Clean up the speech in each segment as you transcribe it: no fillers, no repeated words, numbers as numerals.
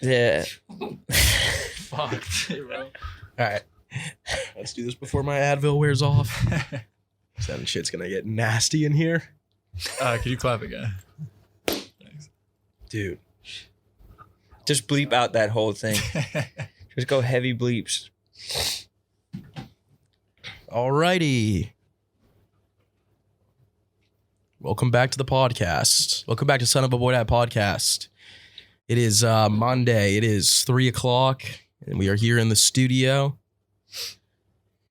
Yeah. Fuck, bro. All right. Let's do this before my Advil wears off. That shit's gonna get nasty in here. Can you clap again? Thanks. Dude. Just bleep out that whole thing. Just go heavy bleeps. Alrighty. Welcome back to the podcast. Welcome back to Son of a Boy Dad podcast. It is Monday. It is 3:00, and we are here in the studio.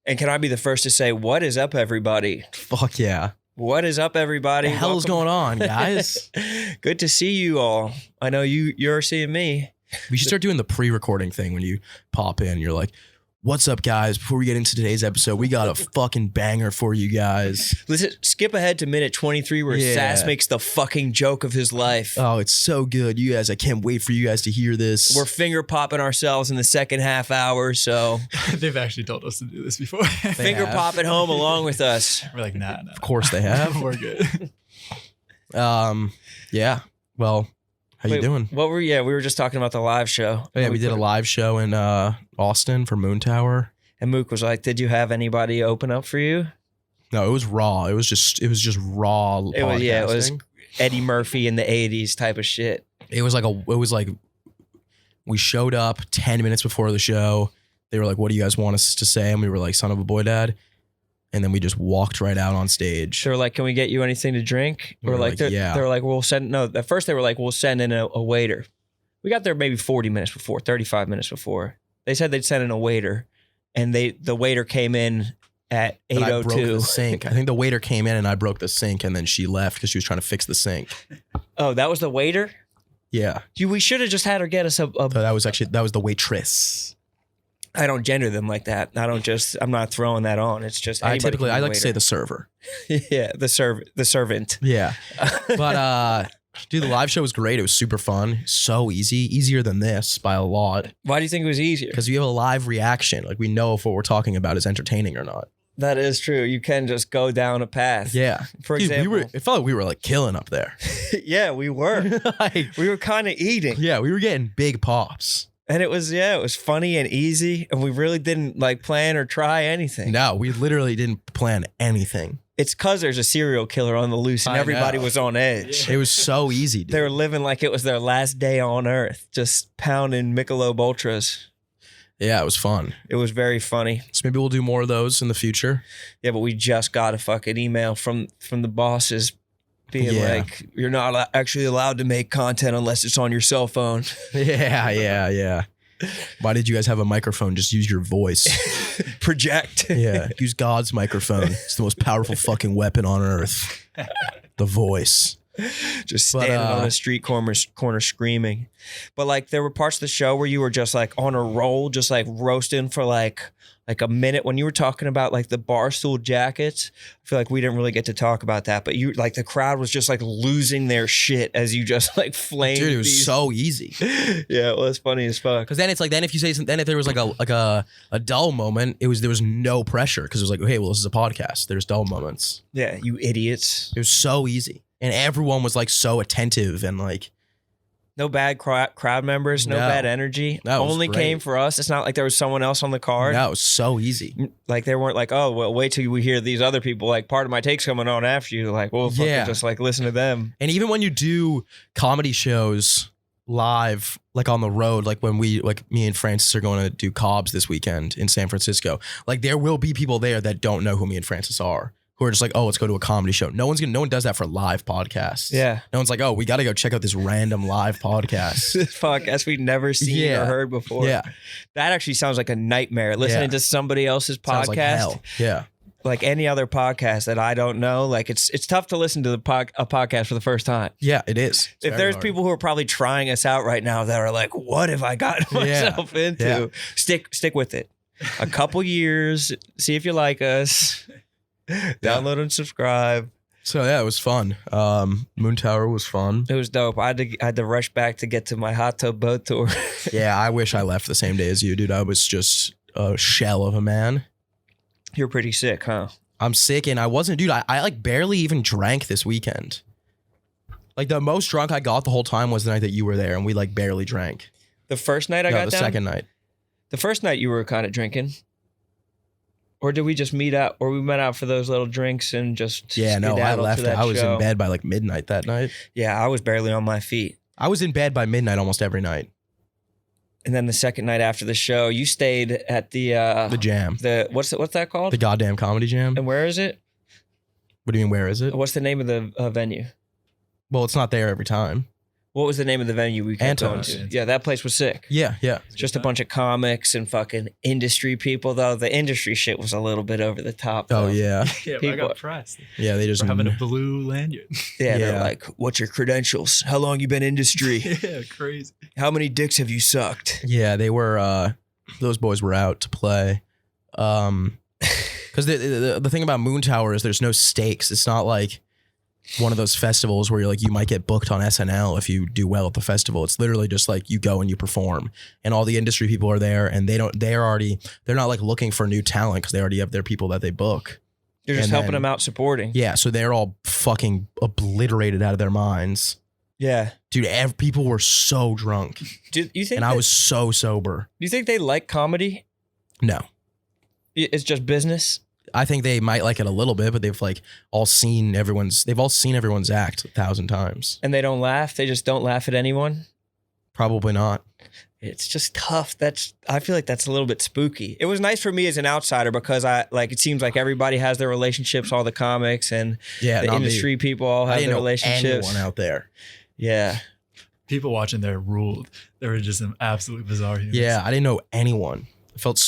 And can I be the first to say, what is up, everybody? Fuck yeah. What is up, everybody? What the hell is going on, guys? Good to see you all. I know you're seeing me. We should start doing the pre-recording thing when you pop in. You're like, what's up, guys? Before we get into today's episode, we got a fucking banger for you guys. Let's skip ahead to minute 23 where Sas makes the fucking joke of his life. Oh, it's so good. You guys, I can't wait for you guys to hear this. We're finger popping ourselves in the second half hour, so. They've actually told us to do this before. Finger pop at home along with us. We're like, nah. Of course they have. We're good. Yeah. Well, how you doing? We were just talking about the live show. Oh, yeah, we did a live show in Austin for Moontower. And Mook was like, did you have anybody open up for you? No, it was raw. It was just raw podcasting. It was Eddie Murphy in the 80s type of shit. It was like we showed up 10 minutes before the show. They were like, what do you guys want us to say? And we were like, Son of a Boy Dad. And then we just walked right out on stage. They were like, can we get you anything to drink? We were like, yeah. They were like, at first they were like, we'll send in a waiter. We got there maybe 40 minutes before, 35 minutes before. They said they'd send in a waiter. And the waiter came in at 8:02. I broke the sink. I think the waiter came in and I broke the sink and then she left because she was trying to fix the sink. Oh, that was the waiter? Yeah. We should have just had her get us a that was the waitress. I don't gender them like that. I'm not throwing that on. It's just I like to say the server. Yeah, the servant. Yeah. But dude, the live show was great. It was super fun. So easier than this by a lot. Why do you think it was easier? Because you have a live reaction. Like we know if what we're talking about is entertaining or not. That is true. You can just go down a path. Yeah. For example, it felt like we were like killing up there. Yeah, we were. We were kind of eating. Yeah, we were getting big pops. And it was funny and easy. And we really didn't like plan or try anything. No, we literally didn't plan anything. It's because there's a serial killer on the loose and everybody was on edge. It was so easy, dude. They were living like it was their last day on earth, just pounding Michelob Ultras. Yeah, it was fun. It was very funny. So maybe we'll do more of those in the future. Yeah, but we just got a fucking email from the bosses being like, you're not actually allowed to make content unless it's on your cell phone. Yeah. Why did you guys have a microphone? Just use your voice. Project. Yeah, use God's microphone. It's the most powerful fucking weapon on earth. The voice. Just standing on a street corner screaming. But like there were parts of the show where you were just like on a roll, just like roasting for like a minute. When you were talking about like the Barstool jackets, I feel like we didn't really get to talk about that. But you like the crowd was just like losing their shit as you just like flamed. Dude, it was so easy. Yeah, it was funny as fuck. Because then it's like if you say something, then if there was like a dull moment, there was no pressure because it was like, okay, well this is a podcast. There's dull moments. Yeah, you idiots. It was so easy. And everyone was like so attentive and like. No bad crowd members, no bad energy. Only great. Came for us. It's not like there was someone else on the card. No, it was so easy. Like they weren't like, oh, well, wait till we hear these other people. Like part of my take's coming on after you. Like, well, fucking just like listen to them. And even when you do comedy shows live, like on the road, like when me and Francis are going to do Cobb's this weekend in San Francisco, like there will be people there that don't know who me and Francis are. Who are just like, oh, let's go to a comedy show. No one does that for live podcasts. Yeah. No one's like, oh, we got to go check out this random live podcast. This podcast we've never seen or heard before. Yeah. That actually sounds like a nightmare. Listening to somebody else's podcast. Sounds like hell. Yeah. Like any other podcast that I don't know, like it's tough to listen to a podcast for the first time. Yeah, it is. If there's people who are probably trying us out right now that are like, what have I gotten myself into? Yeah. Stick with it. A couple years, see if you like us. Download and subscribe. So yeah, it was fun. Moontower was fun. It was dope. I had to rush back to get to my hot tub boat tour. Yeah, I wish I left the same day as you, dude. I was just a shell of a man. You're pretty sick, huh? I'm sick, and I wasn't, dude. I like barely even drank this weekend. Like the most drunk I got the whole time was the night that you were there, and we like barely drank. The first night I got the down? second night. The first night you were kind of drinking. Or did we just meet up? Or we met out for those little drinks and just Yeah, no, I skedaddled left. to that I was show? in bed by like midnight that night. Yeah, I was barely on my feet. I was in bed by midnight almost every night. And then the second night after the show, you stayed at the Jam. What's that called? The goddamn comedy jam. And where is it? What do you mean, where is it? What's the name of the venue? Well, it's not there every time. What was the name of the venue we kept going to? Antone's. Yeah, that place was sick. Yeah. Just a bunch of comics and fucking industry people, though. The industry shit was a little bit over the top. Oh, though. yeah. Yeah, but I People- got pressed Yeah, they just... for having a blue lanyard. Yeah, they're Yeah. like, what's your credentials? How long you been industry? Yeah, crazy. How many dicks have you sucked? Yeah, they were... those boys were out to play. Because the thing about Moontower is there's no stakes. It's not like one of those festivals where you're like, you might get booked on SNL if you do well at the festival. It's literally just like you go and you perform, and all the industry people are there, and they're not like looking for new talent because they already have their people that they book. You're just And helping then- them out, supporting. Yeah, so they're all fucking obliterated out of their minds. Yeah. Dude, people were so drunk, Do you think? and I was so sober. Do you think they like comedy? No. It's just business. I think they might like it a little bit, but they've all seen everyone's act 1,000 times. And they don't laugh. They just don't laugh at anyone. Probably not. It's just tough. I feel like that's a little bit spooky. It was nice for me as an outsider because it seems like everybody has their relationships, all the comics and Yeah, the not me. industry people all I have didn't their know relationships. anyone out there. Yeah. People watching there ruled. They were just some absolutely bizarre humans. Yeah, I didn't know anyone. I felt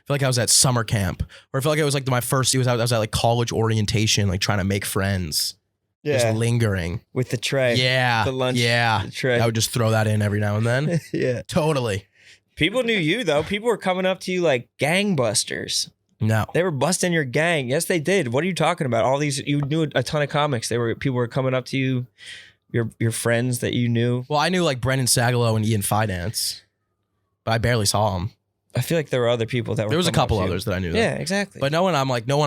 like I was at summer camp, or I felt like it was like my first. I was at like college orientation, like trying to make friends. Yeah. Just lingering. With the tray. Yeah. The lunch. Yeah. The tray. I would just throw that in every now and then. Yeah. Totally. People knew you though. People were coming up to you like gangbusters. No. They were busting your gang. Yes, they did. What are you talking about? All these, you knew a ton of comics. People were coming up to you, your friends that you knew. Well, I knew like Brendan Sagalow and Ian Finance, but I barely saw them. I feel like there were other people that were. There was a coming up couple to you. others that I knew. Yeah, exactly. But no one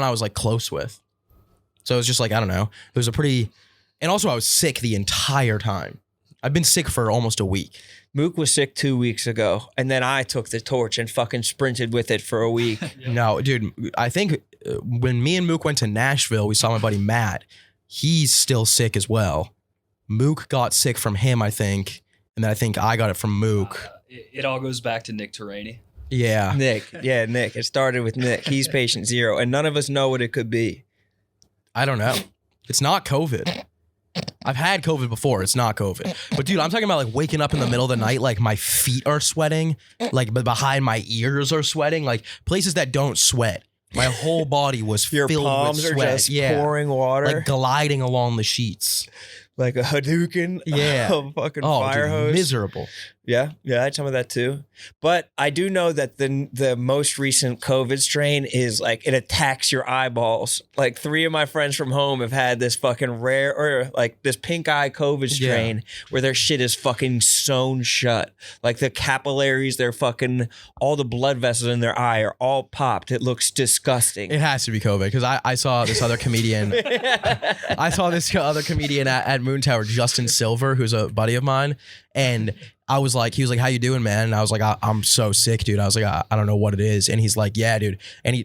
I was like close with. So it was just like, I don't know. It was and also I was sick the entire time. I've been sick for almost a week. Mook was sick 2 weeks ago, and then I took the torch and fucking sprinted with it for a week. No, dude, I think when me and Mook went to Nashville, we saw my buddy Matt. He's still sick as well. Mook got sick from him, I think. And then I think I got it from Mook. It all goes back to Nick Terraney. Yeah. Nick. Yeah, Nick. It started with Nick. He's patient zero, and none of us know what it could be. I don't know. It's not COVID. I've had COVID before. It's not COVID. But dude, I'm talking about like waking up in the middle of the night, like my feet are sweating, like behind my ears are sweating, like places that don't sweat. My whole body was Your filled palms with are sweat. just pouring water. Like gliding along the sheets. Like a Hadouken. Yeah. A fucking Oh, fire dude, hose. miserable. Yeah, I had some of that too. But I do know that the most recent COVID strain is like it attacks your eyeballs. Like 3 of my friends from home have had this fucking rare or like this pink eye COVID strain where their shit is fucking sewn shut. Like the capillaries, they're fucking all the blood vessels in their eye are all popped. It looks disgusting. It has to be COVID because I saw this other comedian. I saw this other comedian at Moontower, Justin Silver, who's a buddy of mine, and he was like, how you doing, man? And I was like, I'm so sick, dude. I was like, I don't know what it is. And he's like, yeah, dude. And he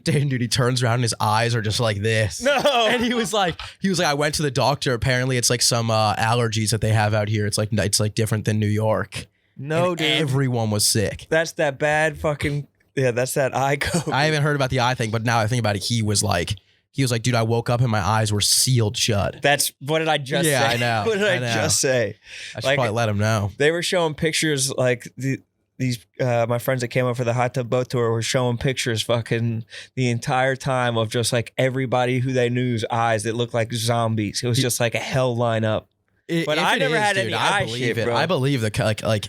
turns around and his eyes are just like this. No. And he was like, I went to the doctor. Apparently, it's like some allergies that they have out here. It's like different than New York. No, And dude. everyone was sick. That's that bad fucking that's that eye COVID. I haven't heard about the eye thing, but now I think about it. He was like, dude, I woke up and my eyes were sealed shut. That's what did I just say? Yeah, I know. What did I know. just say? I should Like- probably let him know. They were showing pictures like these my friends that came up for the hot tub boat tour were showing pictures fucking the entire time of just like everybody who they knew's eyes that looked like zombies. It was just like a hell lineup. But If I it never is, had dude, any I eye believe shit, it. bro. I believe the like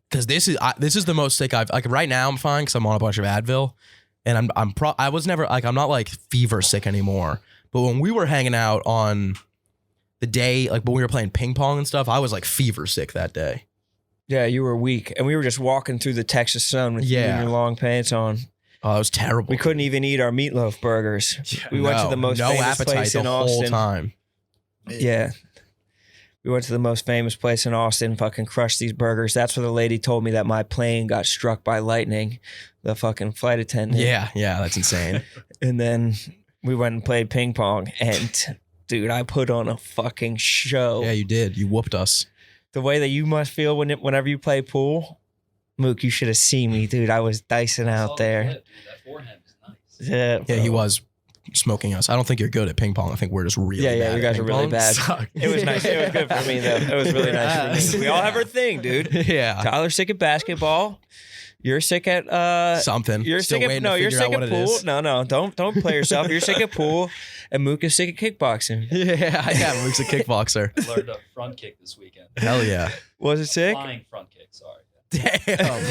because this is the most sick I've like right now. I'm fine because I'm on a bunch of Advil, and I was never like I'm not like fever sick anymore. But when we were hanging out on the day like when we were playing ping pong and stuff, I was like fever sick that day. Yeah, you were weak. And we were just walking through the Texas sun with you Yeah. and your long pants on. Oh, it was terrible. We couldn't even eat our meatloaf burgers. We went to the most no famous appetite place the in whole Austin. time. Yeah. We went to the most famous place in Austin, fucking crushed these burgers. That's where the lady told me that my plane got struck by lightning, the fucking flight attendant. Yeah, that's insane. And then we went and played ping pong, and dude, I put on a fucking show. Yeah, you did. You whooped us. The way that you must feel whenever you play pool, Mook, you should have seen me, dude. I was dicing out there. Dude, that forehand is nice. Yeah, Yeah, he was smoking us. I don't think you're good at ping pong. I think we're just really bad. Yeah, you guys at are ping really pong. bad. Suck. It was nice. It was good for me, though. It was really nice for me. We all have our thing, dude. Yeah. Tyler's sick at basketball. You're sick at Something. You're Still sick waiting at to you're figure out sick what at it pool. is. No, don't play yourself. You're sick at pool, and Mook is sick at kickboxing. Yeah, Luke's a kickboxer. Learned a front kick this weekend. Hell yeah. Was it sick? Flying front kick, sorry. Damn.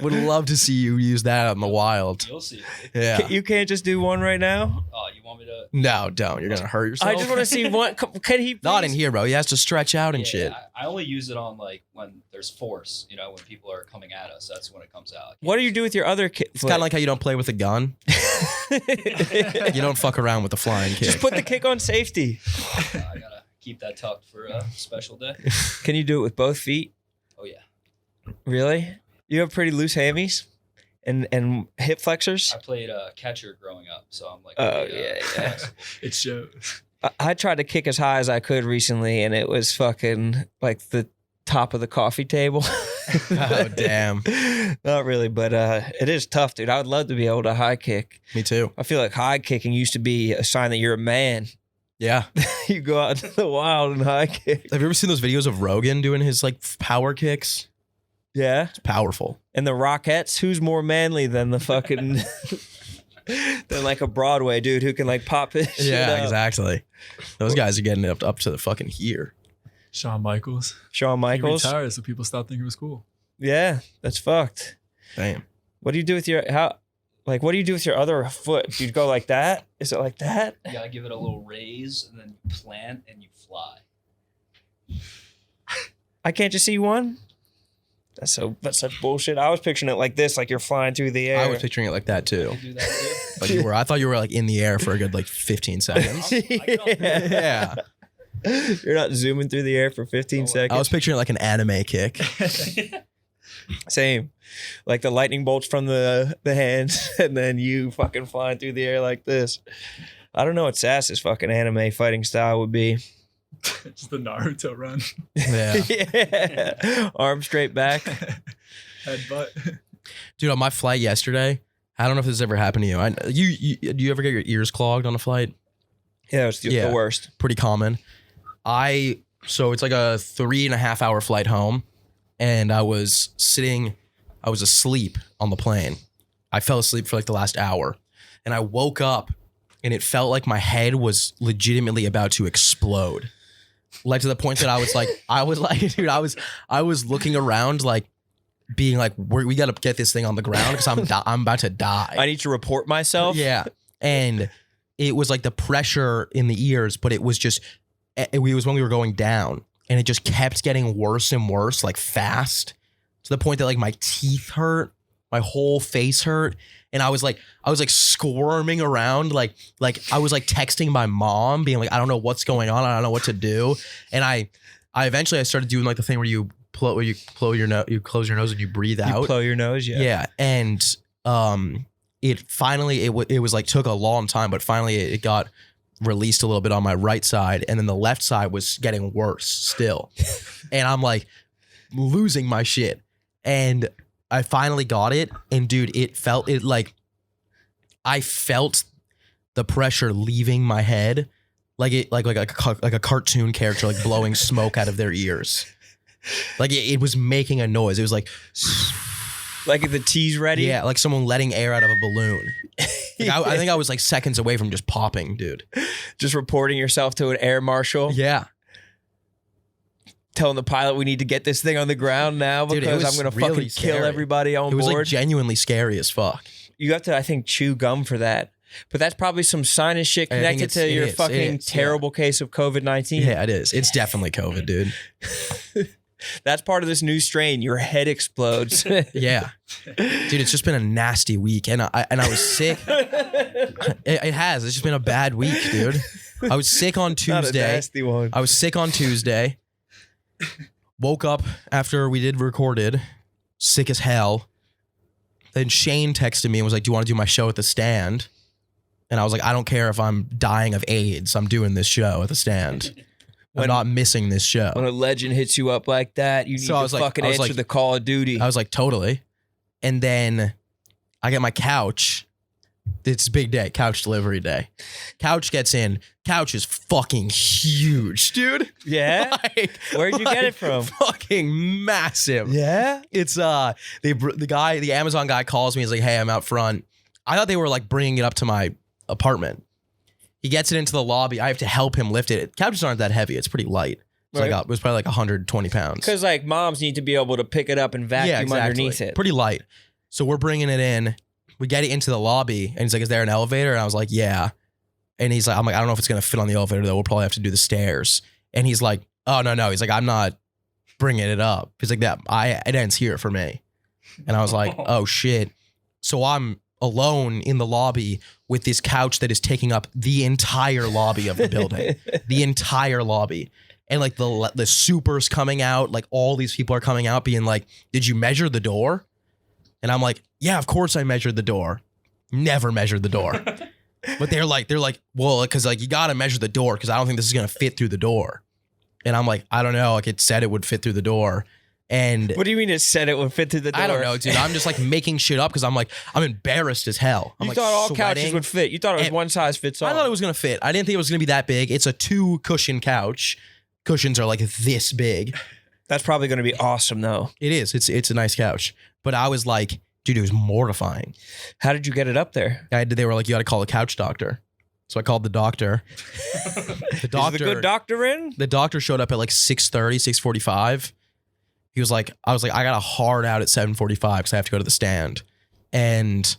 Would love to see you use that out in the wild. You'll see. Yeah. You can't just do one right now. Oh, you want me to? No, don't. You're gonna hurt yourself. I just want to see one. Can he? Not please? in here, bro. He has to stretch out and shit. I only use it on like when there's force, when people are coming at us. That's when it comes out. What do you do with your other kick? It's kind of like how you don't play with a gun. You don't fuck around with the flying kick. Just put the kick on safety. I gotta keep that tucked for a special day. Can you do it with both feet? Oh yeah. Really? You have pretty loose hammies and hip flexors. I played catcher growing up, so I'm like. Oh, pretty, yeah. flexible. It shows. I tried to kick as high as I could recently, and it was fucking like the top of the coffee table. Oh, damn. Not really, but it is tough, dude. I would love to be able to high kick. Me too. I feel like high kicking used to be a sign that you're a man. Yeah. You go out into the wild and high kick. Have you ever seen those videos of Rogan doing his like power kicks? Yeah. It's powerful. And the Rockettes, who's more manly than the fucking than like a Broadway dude who can like pop his shit Yeah, up? exactly. Those guys are getting up to the fucking here. Shawn Michaels. Shawn Michaels. He retired, so people stopped thinking it was cool. Yeah, that's fucked. Damn. What do you do with your what do you do with your other foot? Do you go like that? Is it like that? You gotta give it a little raise, and then you plant and you fly. I can't just see one. That's such bullshit. I was picturing it like this, like you're flying through the air. I was picturing it like that too. You do that too. But you were. I thought you were like in the air for a good like 15 seconds. Yeah. You're not zooming through the air for 15 seconds. I was picturing it like an anime kick. Same. Like the lightning bolts from the hands, and then you fucking flying through the air like this. I don't know what Sass's fucking anime fighting style would be. Just the Naruto run. Yeah. Yeah. Arm straight back. Headbutt. Dude, on my flight yesterday, I don't know if this ever happened to you. Do you ever get your ears clogged on a flight? Yeah, it's the worst. Pretty common. So it's like a 3.5 hour flight home, and I was asleep on the plane. I fell asleep for like the last hour, and I woke up, and it felt like my head was legitimately about to explode. Like to the point that I was like, dude, I was looking around like, being like, we got to get this thing on the ground because I'm about to die. I need to report myself. Yeah, and it was like the pressure in the ears, but it was when we were going down, and it just kept getting worse and worse, like fast, to the point that like my teeth hurt, my whole face hurt, and I was like squirming around, like I was like texting my mom, being like, I don't know what's going on, I don't know what to do, and I eventually started doing like the thing where you close your nose and you breathe out. You blow your nose, yeah. Yeah, and it finally it was like took a long time, but finally it got released a little bit on my right side, and then the left side was getting worse still. And I'm like losing my shit. And I finally got it, and dude, I felt the pressure leaving my head, like a cartoon character like blowing smoke out of their ears. Like it was making a noise. It was like the tea's ready. Yeah, like someone letting air out of a balloon. Like I think I was like seconds away from just popping, dude. Just reporting yourself to an air marshal. Yeah. Telling the pilot we need to get this thing on the ground now because Dude, I'm going to really fucking scary. kill everybody on It was board. like genuinely scary as fuck. You have to, I think, chew gum for that. But that's probably some sinus shit I think connected to your fucking terrible case of COVID-19. Yeah, it is. It's definitely COVID, dude. That's part of this new strain. Your head explodes. Yeah. Dude, it's just been a nasty week. And I was sick. It has. It's just been a bad week, dude. I was sick on Not a Tuesday. nasty one. I was sick on Tuesday. Woke up after we did recorded, sick as hell. Then Shane texted me and was like, do you want to do my show at the Stand? And I was like, I don't care if I'm dying of AIDS. I'm doing this show at the Stand. I'm not missing this show. When a legend hits you up like that, you need to fucking answer the Call of Duty. I was like, totally. And then I get my couch. It's a big day, couch delivery day. Couch gets in. Couch is fucking huge, dude. Yeah? Where'd you get it from? Fucking massive. Yeah? It's the Amazon guy calls me. He's like, hey, I'm out front. I thought they were like bringing it up to my apartment. He gets it into the lobby. I have to help him lift it. Couches aren't that heavy. It's pretty light. It's right. it was probably like 120 pounds. Because like moms need to be able to pick it up and vacuum underneath it. Pretty light. So we're bringing it in. We get it into the lobby, and he's like, is there an elevator? And I was like, yeah. And he's like, I'm like, I don't know if it's going to fit on the elevator, though. We'll probably have to do the stairs. And he's like, oh, no. He's like, I'm not bringing it up. He's like, it ends here for me. And I was like, oh, shit. So I'm alone in the lobby with this couch that is taking up the entire lobby of the building. The entire lobby. And like the supers coming out, like all these people are coming out being like, did you measure the door? And I'm like, yeah, of course I measured the door. Never measured the door. But they're like, well, because like you got to measure the door because I don't think this is going to fit through the door. And I'm like, I don't know. Like it said it would fit through the door. And what do you mean it said it would fit through the door? I don't know, dude. I'm just like making shit up because I'm like, I'm embarrassed as hell. I'm you like thought all sweating. couches would fit. You thought it was one size fits all. I thought it was going to fit. I didn't think it was going to be that big. It's a 2 cushion couch. Cushions are like this big. That's probably going to be awesome though. It is. It's a nice couch. But I was like, dude, it was mortifying. How did you get it up there? They were like, you got to call a couch doctor. So I called the doctor. Is the good doctor in? The doctor showed up at like 6:30, 6:45. He was like, I was like, I got a hard out at 7:45 because I have to go to the Stand. And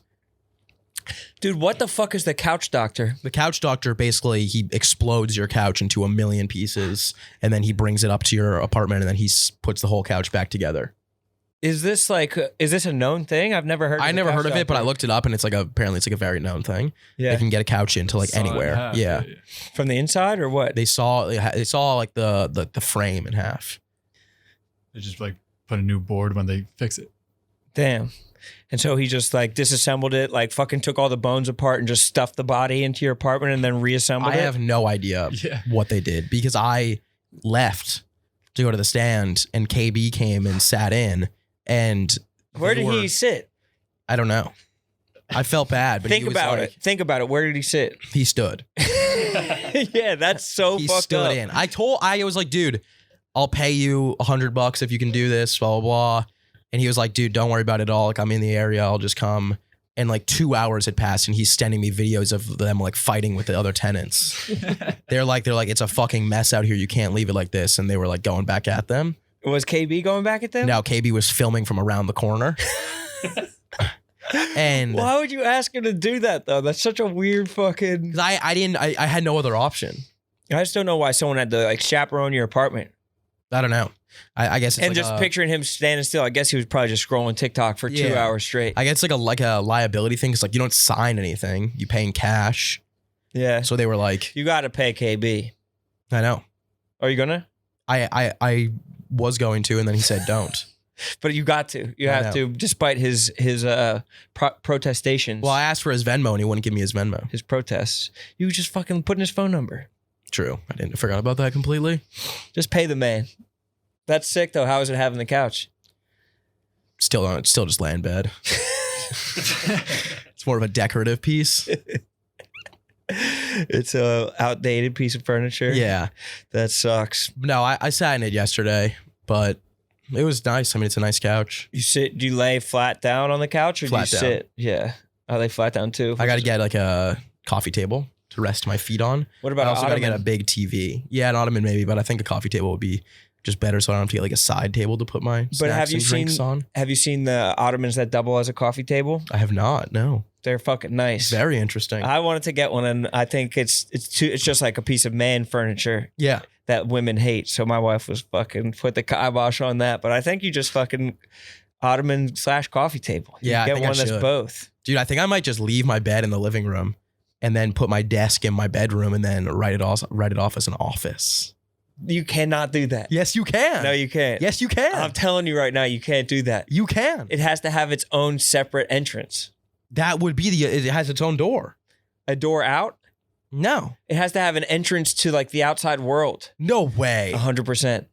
dude, what the fuck is the couch doctor? The couch doctor, basically, he explodes your couch into a million pieces, and then he brings it up to your apartment, and then he puts the whole couch back together. Is this a known thing? I've never heard of it. I never heard of it, but I looked it up, and apparently it's like a very known thing. Yeah. They can get a couch into like anywhere. Half, yeah. From the inside or what? They saw like the frame in half. They just like put a new board when they fix it. Damn. And so he just like disassembled it, like fucking took all the bones apart and just stuffed the body into your apartment and then reassembled it? I have no idea what they did because I left to go to the Stand and KB came and sat in. And where did he sit? I don't know. I felt bad, but Think about it. Where did he sit? He stood. Yeah, that's so he fucked stood up. in. I was like, dude, I'll pay you $100 if you can do this, blah, blah, blah. And he was like, dude, don't worry about it at all. Like, I'm in the area. I'll just come. And like 2 hours had passed and he's sending me videos of them like fighting with the other tenants. They're like, it's a fucking mess out here. You can't leave it like this. And they were like going back at them. Was KB going back at them? No, KB was filming from around the corner. And why would you ask him to do that though? That's such a weird fucking. I had no other option. I just don't know why someone had to like chaperone your apartment. I don't know. I guess it's and like just picturing him standing still. I guess he was probably just scrolling TikTok for 2 hours straight. I guess it's like a liability thing. It's like you don't sign anything. You pay in cash. Yeah. So they were like, you got to pay KB. I know. Are you gonna? I was going to, and then he said don't. But you got to. You have to, despite his protestations. Well, I asked for his Venmo, and he wouldn't give me his Venmo. His protests. You just fucking put in his phone number. True. I forgot about that completely. Just pay the man. That's sick though. How is it having the couch? Still just laying in bed. It's more of a decorative piece. It's a outdated piece of furniture. Yeah. That sucks. No, I sat in it yesterday, but it was nice. I mean, it's a nice couch. Do you lay flat down on the couch or flat do you down. sit? Yeah. I lay flat down too. I got to get like a coffee table to rest my feet on. What about I also got to get a big TV. Yeah, an ottoman maybe, but I think a coffee table would be just better, so I don't have to get like a side table to put my snacks and drinks on. Have you seen the ottomans that double as a coffee table? I have not. No. They're fucking nice. Very interesting. I wanted to get one, and I think it's just like a piece of man furniture. Yeah. That women hate. So my wife was fucking put the kibosh on that. But I think you just fucking ottoman/coffee table. Yeah, get one that's both. Dude, I think I might just leave my bed in the living room and then put my desk in my bedroom and then write it off as an office. You cannot do that. Yes, you can. No, you can't. Yes, you can. I'm telling you right now, you can't do that. You can. It has to have its own separate entrance. That would be it has its own door. A door out? No. It has to have an entrance to like the outside world. No way. 100%.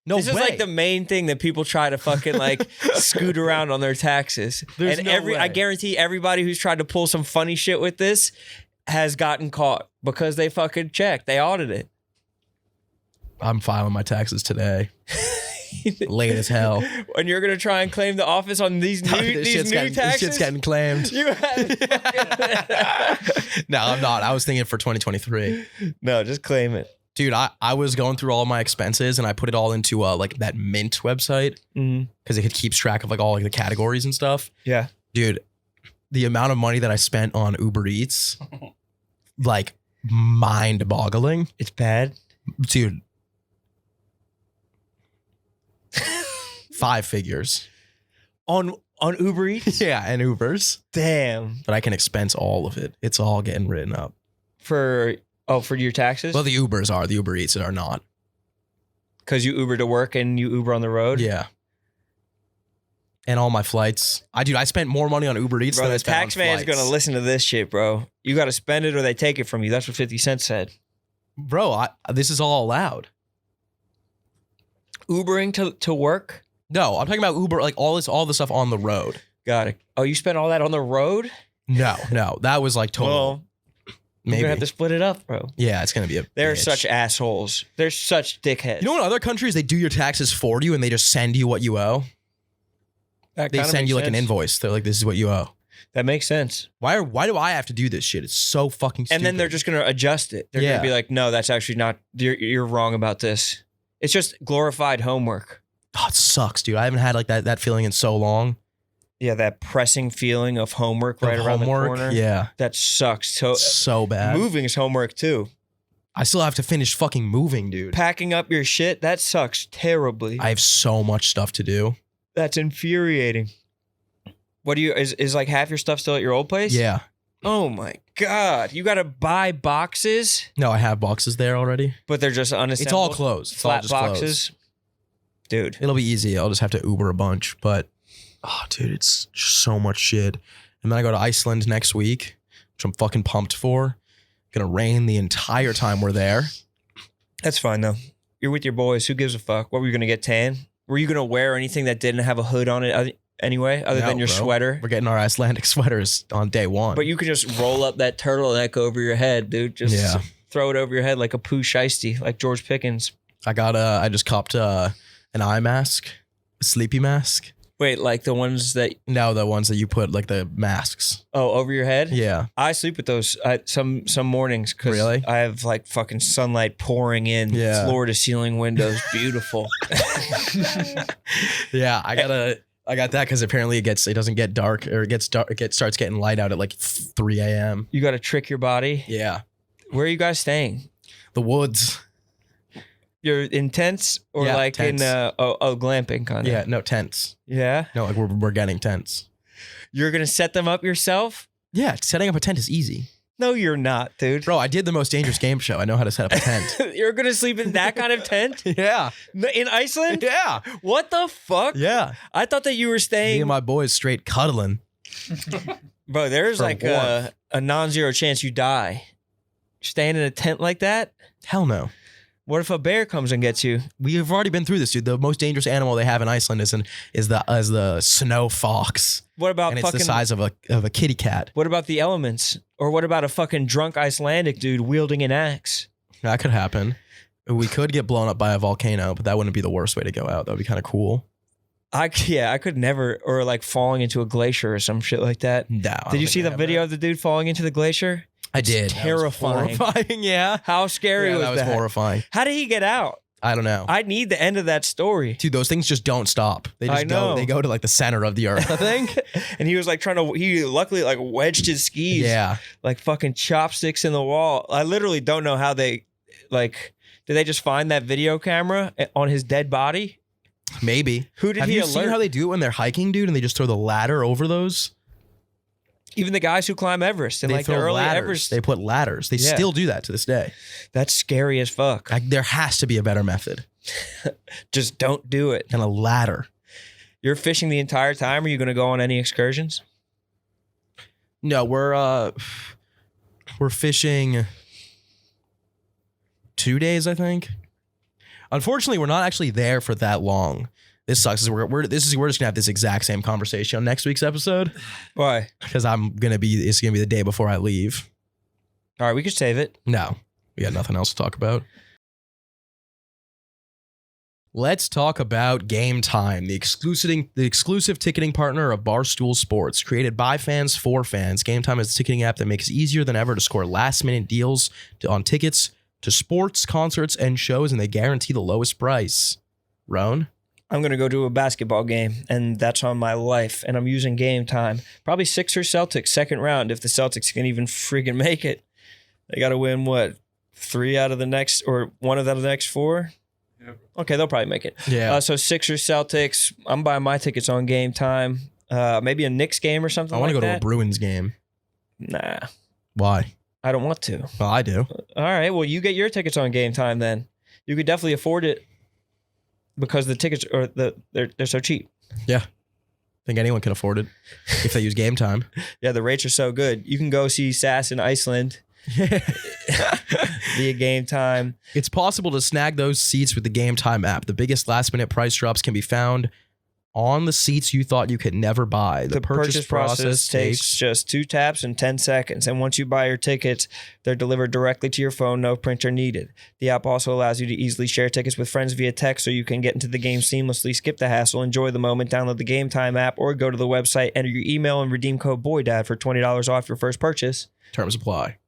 No This way. is like the main thing that people try to fucking like scoot around on their taxes. There's and no way. I guarantee everybody who's tried to pull some funny shit with this has gotten caught because they fucking checked. They audited it. I'm filing my taxes today. Late as hell. And you're gonna try and claim the office on these new This shit's taxes? This shit's getting claimed. You have No, I'm not. I was thinking for 2023. No, just claim it. Dude, I was going through all my expenses and I put it all into like that Mint website because it keeps track of like all like the categories and stuff. Yeah. Dude, the amount of money that I spent on Uber Eats, like mind-boggling. It's bad. Dude. 5 figures. On Uber Eats? Yeah, and Ubers. Damn. But I can expense all of it. It's all getting written up. For your taxes? Well, the Ubers are. The Uber Eats are not. Because you Uber to work and you Uber on the road? Yeah. And all my flights. I spent more money on Uber Eats Bro, than I the spent on tax man's flights. going to listen to this shit, bro. You got to spend it or they take it from you. That's what 50 Cent said. Bro, this is all allowed. Ubering to work? No, I'm talking about Uber, like all the stuff on the road. Got it. Oh, you spent all that on the road? No, that was like total. Well, you're maybe. going to have to split it up, bro. Yeah, it's gonna be a. They're bitch. such assholes. They're such dickheads. You know, in other countries, they do your taxes for you and they just send you what you owe. That They kinda send makes you like an sense. invoice. They're like, this is what you owe. That makes sense. Why do I have to do this shit? It's so fucking stupid. And then they're just going to adjust it. They're going Yeah. to be like, no, that's actually not, you're wrong about this. It's just glorified homework. Oh, it sucks, dude. I haven't had like that feeling in so long. Yeah, that pressing feeling of homework Of right around homework, the corner. yeah. That sucks. So So bad. moving is homework too. I still have to finish fucking moving, dude. Packing up your shit, that sucks terribly. I have so much stuff to do. That's infuriating. What do you, is like half your stuff still at your old place? Yeah. Oh my God. You got to buy boxes, No, I have boxes there already. but they're just unassembled. It's all closed. It's all Flat just boxes. closed. Dude. It'll be easy. I'll just have to Uber a bunch. But, oh, dude, it's just so much shit. And then I go to Iceland next week, which I'm fucking pumped for. Gonna rain the entire time we're there. That's fine though. You're with your boys. Who gives a fuck? What were you going to get tan? Were you going to wear anything that didn't have a hood on it anyway, other No, than your bro. sweater? We're getting our Icelandic sweaters on day one. But you could just roll up that turtleneck over your head, dude. Just Yeah. throw it over your head like a poo shiesty, like George Pickens. I just copped an eye mask, a sleepy mask. Wait, like the ones that, No, the ones that you put, like the masks. over your head? Yeah. I sleep with those some mornings because Really? I have like fucking sunlight pouring in, Yeah. floor to ceiling windows, beautiful. Yeah, I got that because apparently it doesn't get dark or it starts getting light out at like 3 a.m. You got to trick your body. Yeah. Where are you guys staying? The woods. You're in tents or Yeah, like tents. in glamping kind of? Yeah, no tents. Yeah. No, like we're getting tents. You're gonna set them up yourself? Yeah, setting up a tent is easy. No, you're not, dude. Bro, I did the most dangerous game show. I know how to set up a tent. You're gonna sleep in that kind of tent Yeah. in Iceland? Yeah. What the fuck? Yeah. I thought that you were Me staying. and my boys straight cuddling. Bro, there's For like warmth. a non-zero chance you die. Staying in a tent like that? Hell no. What if a bear comes and gets you? We've already been through this, dude. The most dangerous animal they have in Iceland is the snow fox. What about And it's fucking? the size of a kitty cat. What about the elements? Or what about a fucking drunk Icelandic dude wielding an axe? That could happen. We could get blown up by a volcano, but that wouldn't be the worst way to go out. That would be kind of cool. I could never, or like falling into a glacier or some shit like that. No. Did you see the video of the dude falling into the glacier? I did. terrifying. That was horrifying, yeah. How scary Yeah, was that was horrifying. How did he get out? I don't know. I need the end of that story. Dude, those things just don't stop. They just I know. go. They go to like the center of the earth, I think. And he was like he luckily like wedged his skis. Yeah. Like fucking chopsticks in the wall. I literally don't know how they, like, did they just find that video camera on his dead body? Maybe. Who did Have he you alert? seen how they do it when they're hiking, dude, and they just throw the ladder over those? Even the guys who climb Everest and They like the throw early ladders. Everest, They put ladders. They Yeah. still do that to this day. that's scary as fuck. Like, there has to be a better method Just don't do it. than a ladder. You're fishing the entire time. Are you going to go on any excursions? No, we're fishing 2 days, I think. Unfortunately, we're not actually there for that long. This sucks. We're just gonna have this exact same conversation on next week's episode Why? because it's gonna be the day before I leave. All right, we could save it. No, we got nothing else to talk about. Let's talk about Game Time, the exclusive ticketing partner of Barstool Sports. Created by fans for fans, Game Time is a ticketing app that makes it easier than ever to score last-minute deals on tickets to sports, concerts, and shows, and they guarantee the lowest price. Roan? I'm going to go to a basketball game, and that's on my life, and I'm using Game Time. Probably Sixers Celtics, second round, if the Celtics can even friggin' make it. They got to win, what, 3 out of the next, or 1 out of the next 4? Yep. Okay, they'll probably make it. Yeah. So Sixers Celtics, I'm buying my tickets on Game Time. Maybe a Knicks game or something I want like to go that. to a Bruins game. Nah, Why? I don't want to. Well, I do. All right, well, you get your tickets on Game Time then. You could definitely afford it because the tickets are they're so cheap. I think anyone can afford it if they use Game Time. Yeah, the rates are so good. You can go see Sas in Iceland via Game Time. It's possible to snag those seats with the Game Time app. The biggest last-minute price drops can be found on the seats you thought you could never buy. The purchase process takes just 2 taps and 10 seconds. And once you buy your tickets, they're delivered directly to your phone. No printer needed. The app also allows you to easily share tickets with friends via text so you can get into the game seamlessly, skip the hassle, enjoy the moment, download the Game Time app, or go to the website, enter your email, and redeem code BOYDAD for $20 off your first purchase. Terms apply.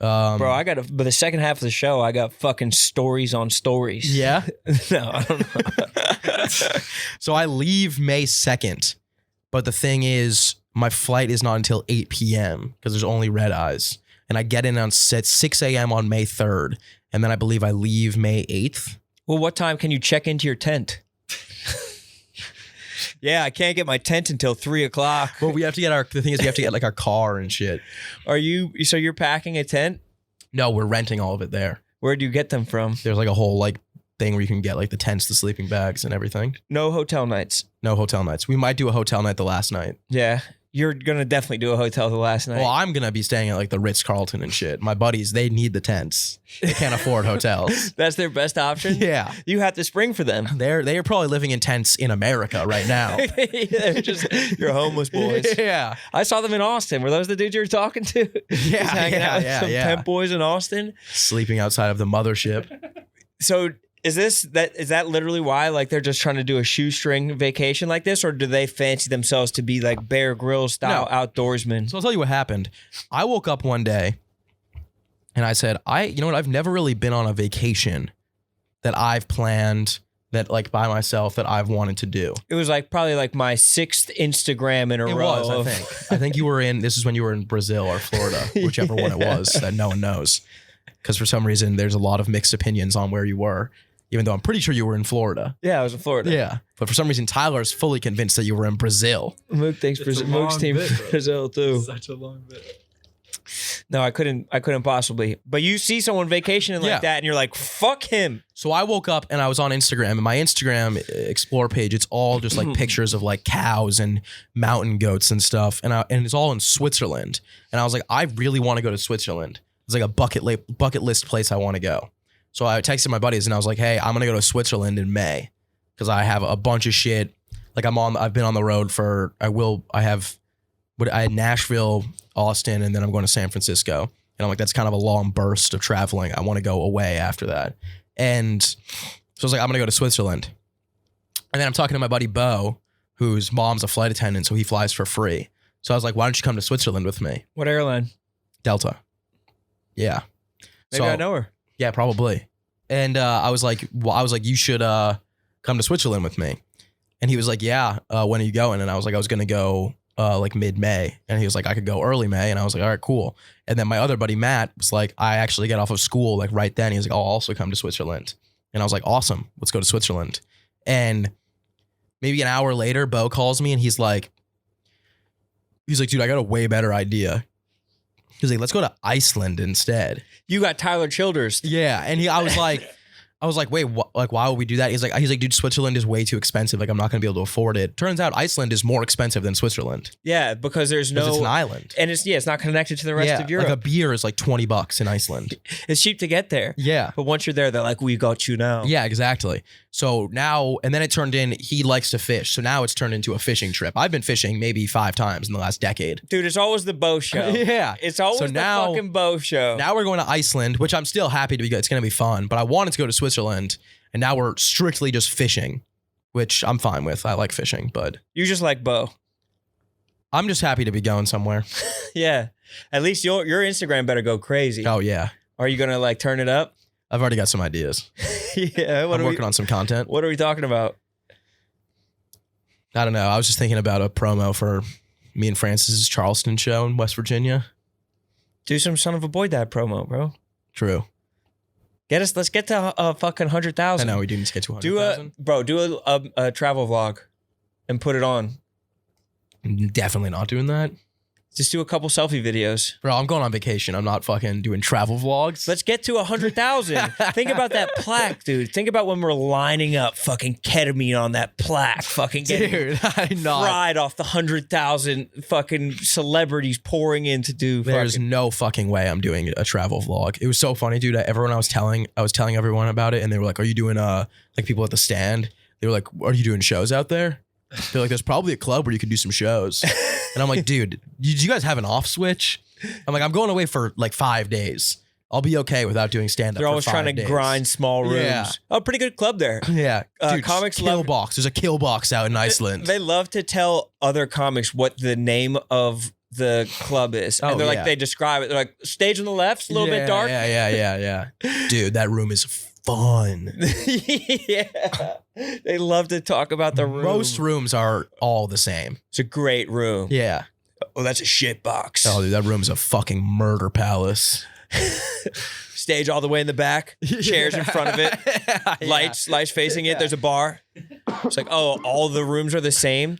Bro, but the second half of the show, I got fucking stories on stories. Yeah. No, I don't know. So I leave May 2nd, but the thing is, my flight is not until 8 p.m. because there's only red eyes. And I get in on set 6 a.m. on May 3rd. And then I believe I leave May 8th. Well, what time can you check into your tent? Yeah, I can't get my tent until 3 o'clock. Well, we have to get the thing is we have to get like our car and shit. So you're packing a tent? No, we're renting all of it there. Where do you get them from? There's like a whole like thing where you can get like the tents, the sleeping bags and everything. No hotel nights. No hotel nights. We might do a hotel night the last night. Yeah, you're gonna definitely do a hotel the last night. Well, I'm going to be staying at like the Ritz-Carlton and shit. My buddies, they need the tents. They can't afford hotels. That's their best option? Yeah. You have to spring for them. They are probably living in tents in America right now. They're just your homeless boys. Yeah. I saw them in Austin. Were those the dudes you were talking to? Yeah, Just hanging out with yeah, some yeah. pimp boys in Austin. Sleeping outside of the mothership. So is that literally why like they're just trying to do a shoestring vacation like this, or do they fancy themselves to be like Bear Grylls style outdoorsmen? So I'll tell you what happened. I woke up one day and I said, you know what? I've never really been on a vacation that I've planned that like by myself that I've wanted to do. It was like probably like my 6th Instagram in a It row. was, I think. I think this is when you were in Brazil or Florida, whichever one it was that no one knows. Because for some reason, there's a lot of mixed opinions on where you were, even though I'm pretty sure you were in Florida. Yeah, I was in Florida. Yeah. But for some reason, Tyler is fully convinced that you were in Brazil. Mook thinks It's a Mook's long team bit, bro. Brazil too. Such a long bit. No, I couldn't possibly. But you see someone vacationing like Yeah. that and you're like, fuck him. So I woke up and I was on Instagram, and my Instagram explore page, it's all just like pictures of like cows and mountain goats and stuff. And it's all in Switzerland. And I was like, I really want to go to Switzerland. It's like a bucket list place I want to go. So I texted my buddies and I was like, hey, I'm going to go to Switzerland in May because I have a bunch of shit. Like I've been on the road I had Nashville, Austin, and then I'm going to San Francisco. And I'm like, that's kind of a long burst of traveling. I want to go away after that. And so I was like, I'm going to go to Switzerland. And then I'm talking to my buddy Bo, whose mom's a flight attendant, so he flies for free. So I was like, why don't you come to Switzerland with me? What airline? Delta. Yeah. Maybe I know her. Yeah, probably. And I was like, you should come to Switzerland with me. And he was like, yeah, when are you going? And I was like, I was going to go like mid-May. And he was like, I could go early May. And I was like, all right, cool. And then my other buddy, Matt, was like, I actually get off of school like right then. He was like, I'll also come to Switzerland. And I was like, awesome, let's go to Switzerland. And Maybe an hour later, Bo calls me and he's like, dude, I got a way better idea. He's like, let's go to Iceland instead. You got Tyler Childers. Yeah, and I was like, wait, why would we do that? He's like, dude, Switzerland is way too expensive. Like, I'm not gonna be able to afford it. Turns out Iceland is more expensive than Switzerland. Yeah, because it's an island, and it's not connected to the rest of Europe. Like a beer is like $20 in Iceland. It's cheap to get there. Yeah, but once you're there, they're like, we got you now. Yeah, exactly. So now, and then it turned in. He likes to fish, so now it's turned into a fishing trip. I've been fishing maybe 5 times in the last decade. Dude, it's always the bow show. Yeah, it's always the fucking bow show. Now we're going to Iceland, which I'm still happy to be good. It's gonna be fun, but I wanted to go to Switzerland. And now we're strictly just fishing, which I'm fine with. I like fishing, but you just like Bo. I'm just happy to be going somewhere. Yeah. At least your Instagram better go crazy. Oh, yeah. Are you going to like turn it up? I've already got some ideas. Yeah. I'm working on some content. What are we talking about? I don't know. I was just thinking about a promo for me and Francis's Charleston show in West Virginia. Do some Son of a Boy Dad promo, bro. True. Let's get to a fucking 100,000. I know, we do need to get to 100,000. Do a travel vlog and put it on. Definitely not doing that. Just do a couple selfie videos. Bro, I'm going on vacation. I'm not fucking doing travel vlogs. Let's get to 100,000. Think about that plaque, dude. Think about when we're lining up fucking ketamine on that plaque. Fucking getting fried off the 100,000 fucking celebrities pouring in to do. There's no fucking way I'm doing a travel vlog. It was so funny, dude. Everyone I was telling everyone about it, and they were like, "Are you doing like people at the stand?" They were like, "Are you doing shows out there?" They're like, "There's probably a club where you could do some shows." And I'm like, "Dude, did you guys have an off switch?" I'm like, "I'm going away for like 5 days. I'll be okay without doing stand up." They're always trying to grind small rooms. Yeah. Oh, pretty good club there. Yeah, dude, comics kill box. There's a kill box out in Iceland. They love to tell other comics what the name of the club is. And they're like, they describe it. They're like, stage on the left, a little bit dark. Yeah. Dude, that room is fun. Yeah. They love to talk about the room. Most rooms are all the same. It's a great room. Yeah. Oh, that's a shit box. Oh, dude, that room's a fucking murder palace. Stage all the way in the back. Chairs in front of it. Lights facing it. There's a bar. It's like, oh, all the rooms are the same.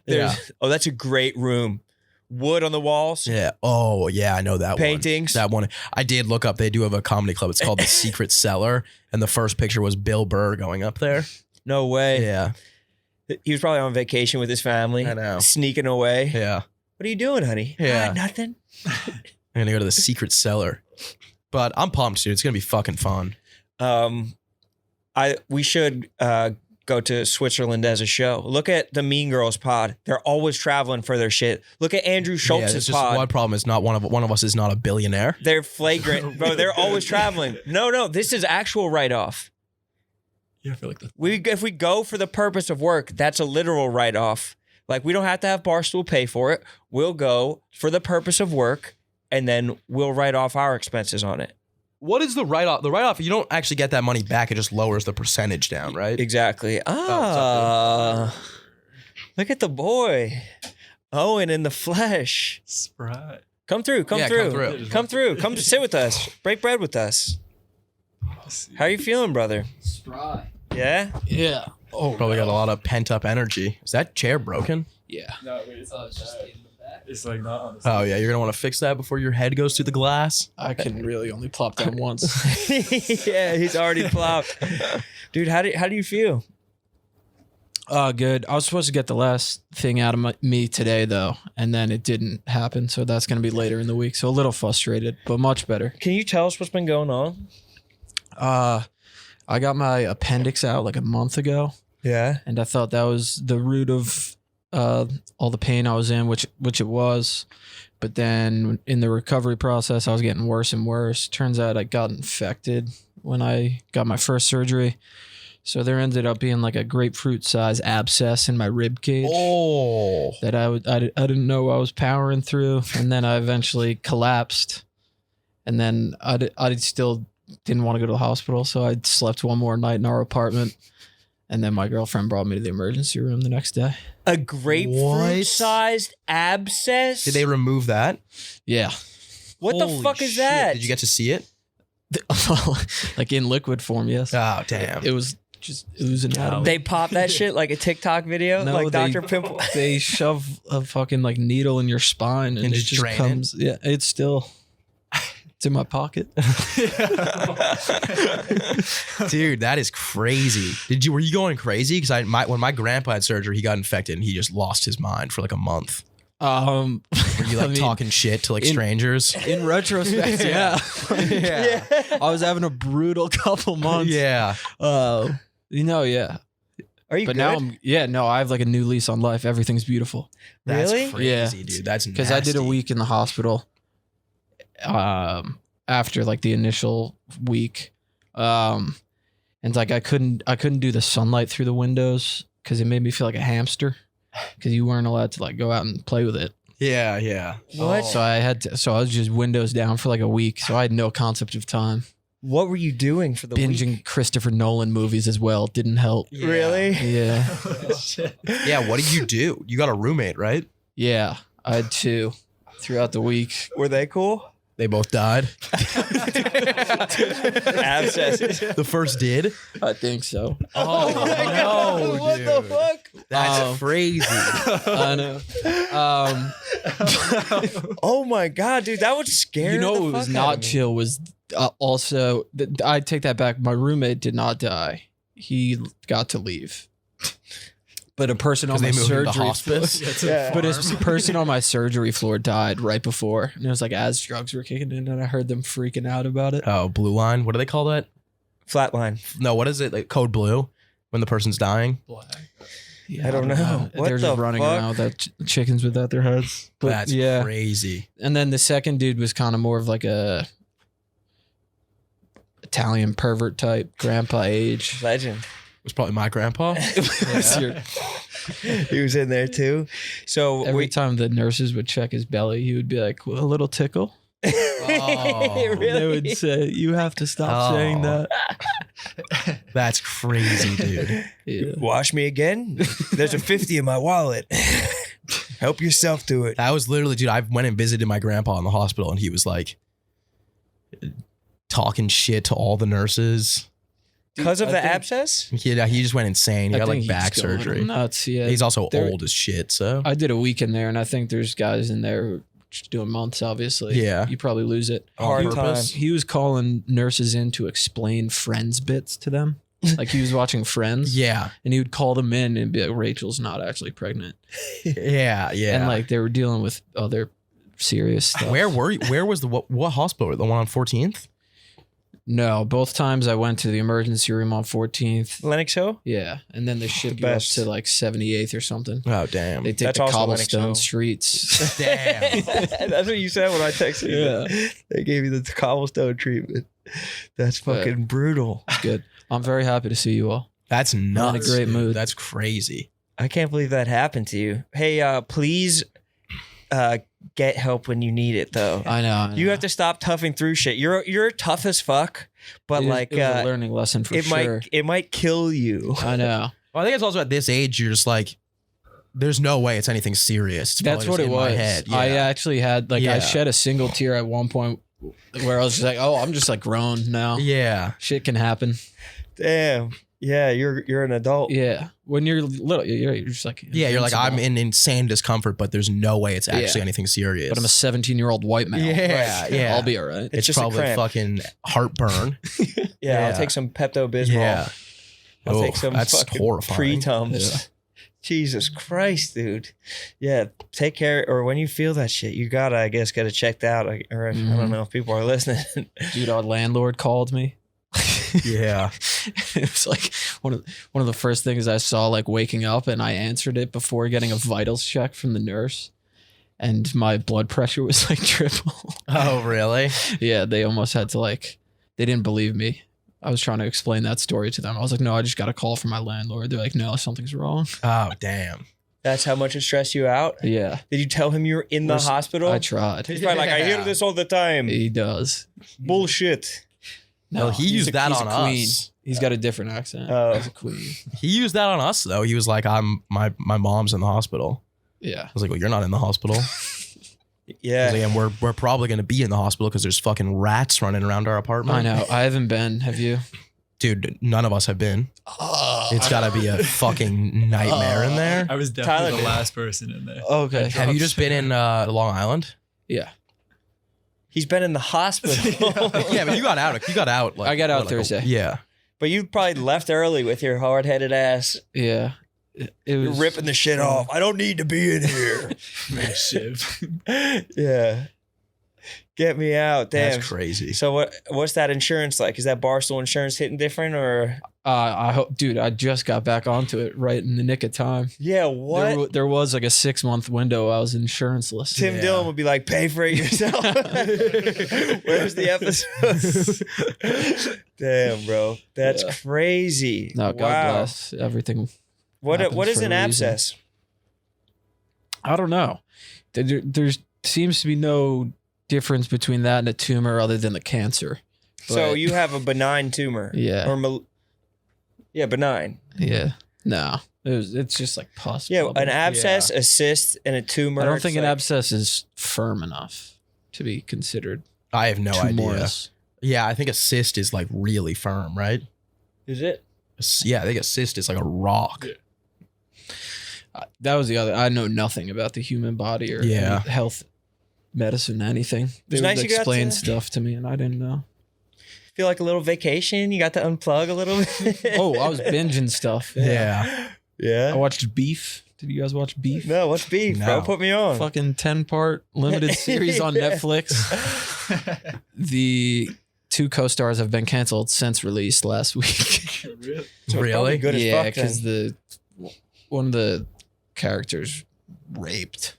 Oh, that's a great room. Wood on the walls. Yeah. Oh, yeah. I know that Paintings. That one. I did look up. They do have a comedy club. It's called The Secret Cellar. And the first picture was Bill Burr going up there. No way. Yeah. He was probably on vacation with his family. I know. Sneaking away. Yeah. What are you doing, honey? Yeah. Nothing. I'm going to go to The Secret Cellar. But I'm pumped, dude. It's going to be fucking fun. We should go to Switzerland as a show. Look at the Mean Girls pod. They're always traveling for their shit. Look at Andrew Schultz's pod. One problem is not one of us is not a billionaire. They're flagrant, bro. They're always traveling. No, this is actual write-off. Yeah, I feel like that. If we go for the purpose of work, that's a literal write-off. Like, we don't have to have Barstool pay for it. We'll go for the purpose of work, and then we'll write off our expenses on it. What is the write-off? The write-off, you don't actually get that money back. It just lowers the percentage down, right? Exactly. Look at the boy. Owen in the flesh. Sprite. Come through. Come sit with us. Break bread with us. How are you feeling, brother? Spry. Yeah? Yeah. Oh, Probably got a lot of pent-up energy. Is that chair broken? Yeah. No, wait, it's Just in the back. It's like not on the side. Oh, yeah. You're going to want to fix that before your head goes through the glass? I can really only plop down once. Yeah, he's already plopped. Dude, how do you feel? Good. I was supposed to get the last thing out of me today, though, and then it didn't happen. So that's going to be later in the week. So a little frustrated, but much better. Can you tell us what's been going on? I got my appendix out like a month ago. Yeah. And I thought that was the root of all the pain I was in, which it was. But then in the recovery process, I was getting worse and worse. Turns out I got infected when I got my first surgery. So there ended up being like a grapefruit size abscess in my rib cage. Oh. That I didn't know I was powering through. And then I eventually collapsed. And then I still didn't want to go to the hospital. So I slept one more night in our apartment. And then my girlfriend brought me to the emergency room the next day. A grapefruit-sized abscess? Did they remove that? Yeah. What the Holy fuck is shit. that? Did you get to see it? Like in liquid form, yes. Oh, damn. It was just oozing out of me. They pop that shit like a TikTok video, No, like they- Dr. Pimple. They shove a fucking like needle in your spine and it just just drain it? comes. Yeah, it's still. It's in my pocket. Dude, that is crazy. Were you going crazy? Because when my grandpa had surgery, he got infected and he just lost his mind for like a month. Were Were you like talking shit to like strangers? In retrospect, yeah. Yeah. I was having a brutal couple months. Yeah. Yeah. Are you But good? now no, I have like a new lease on life. Everything's beautiful. That's Really? crazy, Yeah. dude. That's Because I did a nasty. week in the hospital after like the initial week. And like I couldn't do the sunlight through the windows because it made me feel like a hamster because you weren't allowed to like go out and play with it. Yeah, yeah. What? So I was just windows down for like a week. So I had no concept of time. What were you doing for the Binging week? Christopher Nolan movies as well didn't help. Really? Yeah. Yeah, what did you do? You got a roommate, right? Yeah. I had 2 throughout the week. Were they cool? They both died. Abscesses. The first did? I think so. Oh, no, What dude. the fuck? That's crazy. I know. Oh my god, dude, that would scare. You know the what was fuck out not of me. chill was also I take that back. My roommate did not die. He got to leave. But a person on Because my they moved him to surgery hospice. Yeah. but a person on my surgery floor died right before. And it was like as drugs were kicking in and I heard them freaking out about it. Oh, blue line. What do they call that? Flatline. No, what is it? Like code blue when the person's dying? Yeah, I don't know. What They're just the running fuck? around with that chickens without their heads. But That's yeah. crazy. And then the second dude was kind of more of like a Italian pervert type, grandpa age. Legend. It was probably my grandpa. He was in there too. So Every time the nurses would check his belly, he would be like, well, a little tickle. Oh. And they would say, you have to stop saying Oh. that. That's crazy, dude. Yeah. Wash me again? There's a 50 in my wallet. Help yourself to it. That was literally, dude, I went and visited my grandpa in the hospital and he was like talking shit to all the nurses. Because of I the think- abscess? He just went insane. He got like back he's going surgery. nuts. Yeah. He's also There- old as shit, so. I did a week in there, and I think there's guys in there who are just doing months, obviously. Yeah. You probably lose it. Hard He- time. He was calling nurses in to explain Friends bits to them. Like he was watching Friends. Yeah. And he would call them in and be like, Rachel's not actually pregnant. Yeah. Yeah. And like they were dealing with other serious stuff. where were you? Where was what hospital? The one on 14th? No, both times I went to the emergency room on 14th. Lennox Hill? Yeah. And then they shipped The you up best. to like 78th or something. Oh, damn. They take That's the also cobblestone Lennox streets. Damn. That's what you said when I texted you. Yeah. They gave you the cobblestone treatment. That's fucking brutal. It's good. I'm very happy to see you all. That's nuts. great dude. mood. That's crazy. I can't believe that happened to you. Hey, please get help when you need it, though. I know. You have to stop toughing through shit. You're tough as fuck, but like it was a learning lesson for it sure. might kill you. I know. Well, I think it's also at this age, you're just like, there's no way it's anything serious. It's That's probably what just it in was. my head. I Yeah. actually had like Yeah. I shed a single tear at one point where I was just like, oh, I'm just like grown now. Yeah. Shit can happen. Damn. Yeah, you're an adult. Yeah. When you're little, you're just like Yeah, you're like, I'm invincible. in insane discusment, but there's no way it's actually Yeah. anything serious. But I'm a 17-year-old white male. Yeah, yeah. I'll be all right. It's just a probably cramp. fucking heartburn. Yeah, Yeah. I'll take some Pepto Bismol. Yeah. I'll take Oof, some that's fucking horrifying. pre-tums. Yeah. Jesus Christ, dude. Yeah, take care. Or when you feel that shit, you gotta, I guess, get it checked out. Or I Mhm. don't know if people are listening. Dude, our landlord called me. Yeah. It was like one of the first things I saw, like waking up, and I answered it before getting a vitals check from the nurse, and my blood pressure was like triple. Oh, really? Yeah, they almost had to like, they didn't believe me. I was trying to explain that story to them. I was like, no, I just got a call from my landlord. They're like, no, something's wrong. Oh, damn. That's how much it stressed you out? Yeah, Did you tell him you were in the We're s- hospital? I tried. He's probably like, I hear Yeah. this all the time. He does. Bullshit. No, he he's used that he's on a queen. us. He's got a different accent. Oh. He's a queen. He used that on us, though. He was like, my mom's in the hospital. Yeah. I was like, well, you're not in the hospital. Yeah. And we're probably going to be in the hospital because there's fucking rats running around our apartment. I know. I haven't been. Have you? Dude, none of us have been. It's got to be a fucking nightmare in there. I was definitely Tyler the did. last person in there. Okay. Have you just been in Long Island? Yeah. He's been in the hospital. Yeah, but you got out. You got out. Like, I got out what, Thursday. Yeah. But you probably left early with your hard-headed ass. Yeah. It You're was ripping the shit off. I don't need to be in here. Man, shiv. Yeah. Get me out. Damn. That's crazy. So what's that insurance like? Is that Barstool insurance hitting different or? I hope, dude. I just got back onto it right in the nick of time. Yeah, what? There was like a 6-month window. I was insurance-less. Tim Yeah. Dillon would be like, pay for it yourself. Where's the episode? Damn, bro. That's Yeah. crazy. No, God Wow. bless everything. What happens is for an a reason. abscess? I don't know. There seems to be no difference between that and a tumor other than the cancer. So But- you have a benign tumor. Yeah. Or benign. Yeah. No. It's just like pus. Yeah, bubble. an abscess, a cyst, and a tumor. I don't it's think an like- abscess is firm enough to be considered I have no idea. tumorous. Yeah, I think a cyst is like really firm, right? Is it? Yeah, I think a cyst is like a rock. Yeah. That was the other. I know nothing about the human body or Yeah. any health, medicine, anything. They was would nice you got explain to- stuff to me, and I didn't know. Feel like a little vacation. You got to unplug a little bit. Oh, I was binging stuff. Yeah. I Yeah. watched Beef. Did you guys watch Beef? No, what's beef, No. bro? Put me on. Fucking 10-part limited series on Yeah. Netflix. The 2 co-stars have been canceled since release last week. Really? So it's probably Really? good as Yeah, fuck then. because one of the characters raped.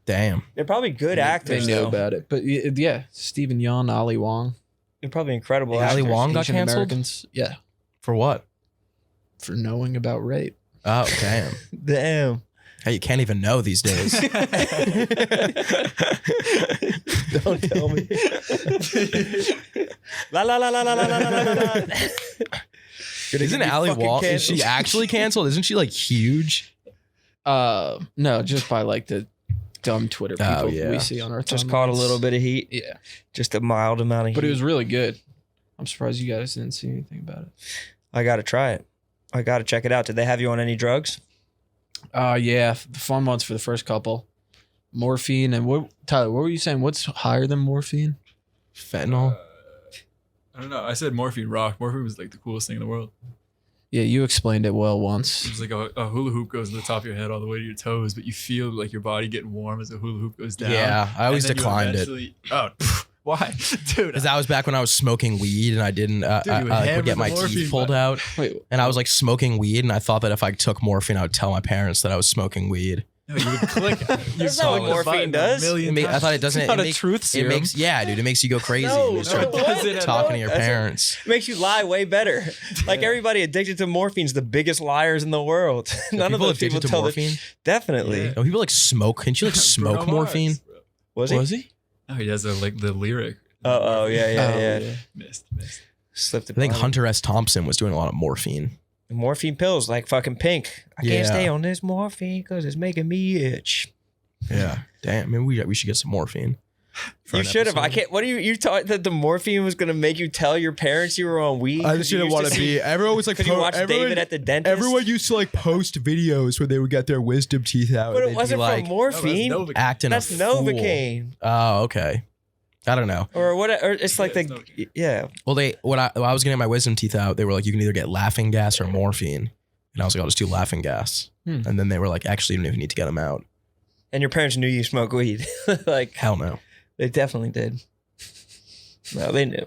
Damn. They're probably good They actors. knew though. about it, but yeah, Stephen Yeun, Ali Wong, They're probably incredible Ali actors. Wong got Asian canceled? Americans, yeah, For what? for knowing about rape. Oh, damn. Damn. Hey, you can't even know these days. Don't tell me. La la la la la la la la la la. Isn't Ali Wong? Is she actually canceled? Isn't she like huge? No, just by like the dumb Twitter people Oh, yeah. we see on our Just caught a timelines. little bit of heat. Yeah, Just a mild amount of but heat. it was really good. I'm surprised you guys didn't see anything about it. I got to try it. I got to check it out. Did they have you on any drugs? Yeah, the fun ones for the first couple. Morphine and what? Tyler, what were you saying? What's higher than morphine? Fentanyl? I don't know. I said morphine rock. Morphine was like the coolest thing in the world. Yeah, you explained it well once. It's like a hula hoop goes to the top of your head all the way to your toes, but you feel like your body getting warm as the hula hoop goes down. Yeah, I always And then you declined it. eventually- Oh, why? Dude. Because that was back when I was smoking weed and I didn't, Dude, I you would hammered get the my morphine teeth pulled button. out. Wait, And I was like smoking weed and I thought that if I took morphine, I would tell my parents that I was smoking weed. No, you would click. You That's not what follow the morphine button a does. million I thought it times. doesn't. not it a makes, truth It serum. makes, yeah, dude, it makes you go crazy. No, when you start no, what? talking to your That's a- parents. It makes you lie way better. Like everybody addicted to morphine's the biggest liars in the world. None of People those people addicted to tell morphine. Definitely. Yeah. No, people like smoke. Can't you like smoke Bruno morphine? Mars, bro. Was he? was he? Oh, he has the lyric. Oh, yeah. Missed. Slipped it. I think by me. Hunter S. Thompson was doing a lot of morphine. Morphine pills like fucking Pink. I Yeah. can't stay on this morphine because it's making me itch. Yeah. Damn. Maybe we should get some morphine. for You an should have. I episode. can't. What do you thought that the morphine was gonna make you tell your parents you were on weed? I just didn't want to be. Everyone was like, Because you watched David at the dentist. everyone used to like post videos where they would get their wisdom teeth out. but and it they'd wasn't be, like from morphine. acting That's a fool. Novocaine. Oh, okay. I don't know. Or what? Or it's like it's the Novocaine. yeah. Well, when I was getting my wisdom teeth out, they were like, you can either get laughing gas or morphine. And I was like, I'll just do laughing gas. Hmm. And then they were like, actually, you don't even need to get them out. And your parents knew you smoked weed. Like Hell no. they definitely did. No, they knew.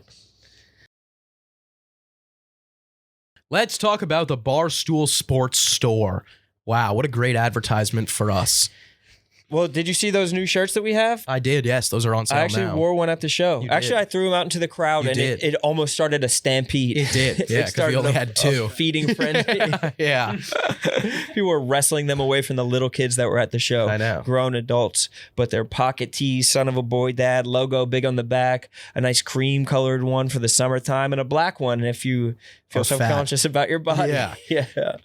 Let's talk about the Barstool Sports Store. Wow, what a great advertisement for us. Well, did you see those new shirts that we have? I did, yes. Those are on sale I actually now. wore one at the show. You Actually, did. I threw them out into the crowd, You and did. it almost started a stampede. It did, yeah, 'cause we started only a- had two. a feeding frenzy. Yeah. People were wrestling them away from the little kids that were at the show. I know. Grown adults, but their pocket tees, son of a boy dad, logo big on the back, a nice cream colored one for the summertime, and a black one if you feel Or fat. self-conscious about your body. Yeah. Yeah.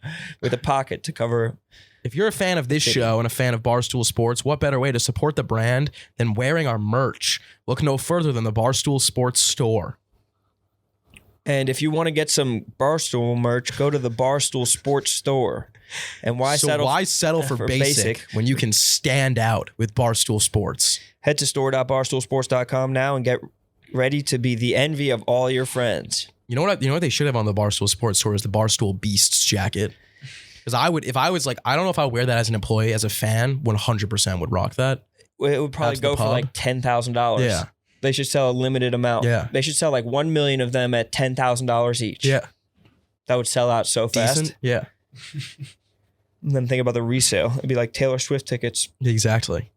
With a pocket to cover. If you're a fan of this show and a fan of Barstool Sports, what better way to support the brand than wearing our merch? Look no further than the Barstool Sports Store. And if you want to get some Barstool merch, go to the Barstool Sports Store. And why settle for basic when you can stand out with Barstool Sports? Head to store.barstoolsports.com now and get ready to be the envy of all your friends. You know what they should have on the Barstool Sports Store is the Barstool Beasts jacket. Because if I was like, I don't know if I wear that as an employee, as a fan, 100% would rock that. It would probably go for like $10,000. Yeah. They should sell a limited amount. Yeah. They should sell like 1 million of them at $10,000 each. Yeah. That would sell out so fast. Decent. Yeah. And then think about the resale. It'd be like Taylor Swift tickets. Exactly.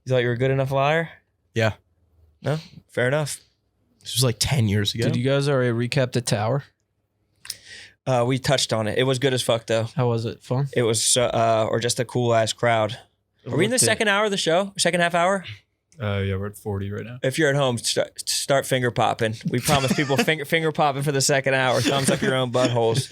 You thought you were a good enough liar? Yeah. No? Fair enough. This was like 10 years ago. Did you guys already recap the tower? We touched on it. It was good as fuck though. How was it? Fun? It was, or just a cool ass crowd. Are we in the second hour of the show? Second half hour? Yeah, we're at 40 right now. If you're at home, start finger popping. We promise people finger popping for the second hour. Thumbs up your own buttholes.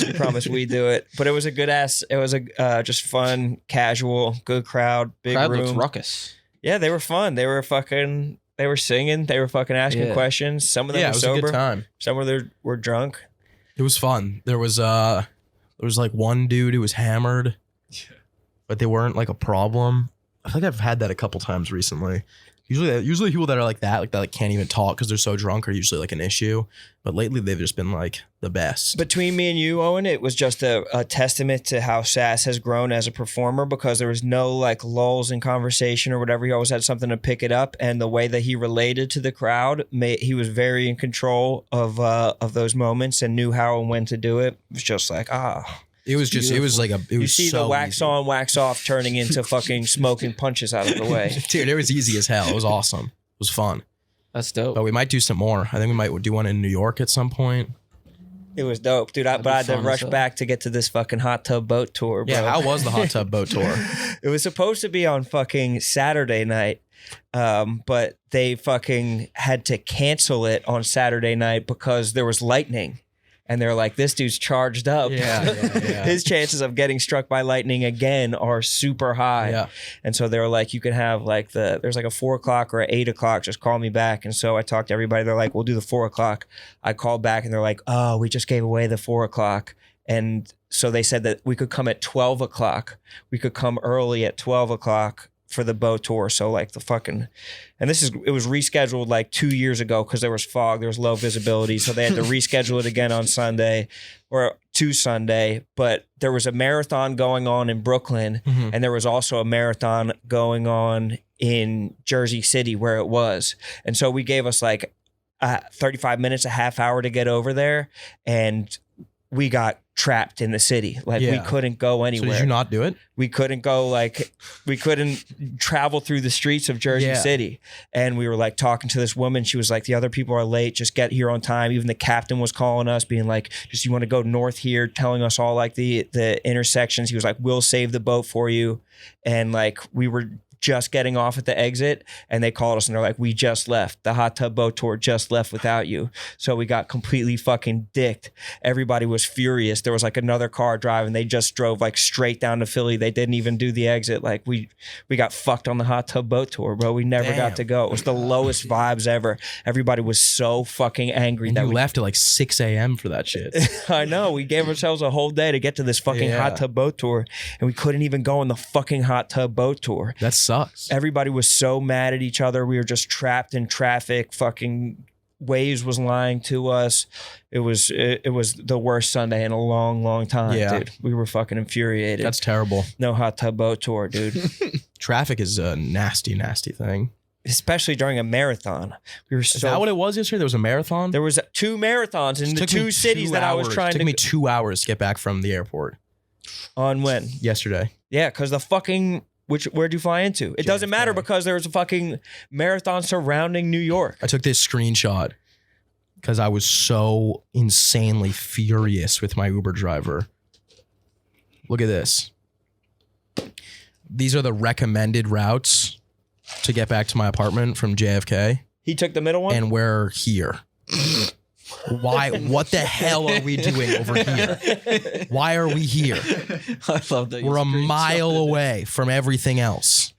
We promise we do it. But it was a good ass. It was a just fun, casual, good crowd, big Crowd room. looks ruckus. Yeah, they were fun. They were fucking. They were singing. They were fucking asking questions. Some of them were it was sober. a good time. Some of them were drunk. It was fun. There was like one dude who was hammered, but they weren't like a problem. I think I've had that a couple times recently. Usually people that are like that like can't even talk because they're so drunk are usually like an issue. But lately they've just been like the best. Between me and you, Owen, it was just a testament to how Sas has grown as a performer because there was no like lulls in conversation or whatever. He always had something to pick it up, and the way that he related to the crowd, he was very in control of those moments and knew how and when to do it. It was just like It was just, beautiful. It was see so the wax easy. on, wax off turning into fucking smoking punches out of the way. Dude, it was easy as hell. It was awesome. It was fun. That's dope. But we might do some more. I think we might do one in New York at some point. It was dope, dude. But I had to rush back to get to this fucking hot tub boat tour, bro. Yeah, how was the hot tub boat tour? It was supposed to be on fucking Saturday night, but they fucking had to cancel it on Saturday night because there was lightning. And they're like, this dude's charged up. Yeah. His chances of getting struck by lightning again are super high. Yeah. And so they were like, you can have like there's like a 4 o'clock or a 8 o'clock, just call me back. And so I talked to everybody. They're like, we'll do the 4 o'clock. I called back and they're like, oh, we just gave away the 4 o'clock. And so they said that we could come at 12 o'clock. We could come early at 12 o'clock for the boat tour. So like it was rescheduled like 2 years ago because there was fog, there was low visibility. So they had to reschedule it again on Sunday or to Sunday. But there was a marathon going on in Brooklyn and there was also a marathon going on in Jersey City where it was. And so we gave us like 35 minutes, a half hour to get over there. And we got trapped in the city. Like we couldn't go anywhere. So did you not do it? We couldn't go we couldn't travel through the streets of Jersey City. And we were like talking to this woman. She was like, the other people are late. Just get here on time. Even the captain was calling us being like, you want to go north here, telling us all like the intersections. He was like, we'll save the boat for you. And like, we were just getting off at the exit and they called us and they're like, we just left. The hot tub boat tour just left without you. So we got completely fucking dicked. Everybody was furious. There was like another car driving. They just drove like straight down to Philly. They didn't even do the exit. Like we got fucked on the hot tub boat tour, bro. We never got to go. It was the lowest vibes ever. Everybody was so fucking angry and that we we left at like 6 a.m. for that shit. I know. We gave ourselves a whole day to get to this fucking hot tub boat tour and we couldn't even go on the fucking hot tub boat tour. That sucks. Everybody was so mad at each other. We were just trapped in traffic. Fucking Waves was lying to us. It was the worst Sunday in a long, long time, dude. We were fucking infuriated. That's terrible. No hot tub boat tour, dude. Traffic is a nasty, nasty thing. Especially during a marathon. We were so. Is that what it was yesterday? There was a marathon? There was 2 marathons in the 2 cities that I was trying to. It took me 2 hours to get back from the airport. On when? Yesterday. Yeah, because the fucking. Where'd you fly into? It doesn't matter because there was a fucking marathon surrounding New York. I took this screenshot because I was so insanely furious with my Uber driver. Look at this. These are the recommended routes to get back to my apartment from JFK. He took the middle one? And we're here. Why? What the hell are we doing over here? Why are we here? I love that. We're a mile away from everything else.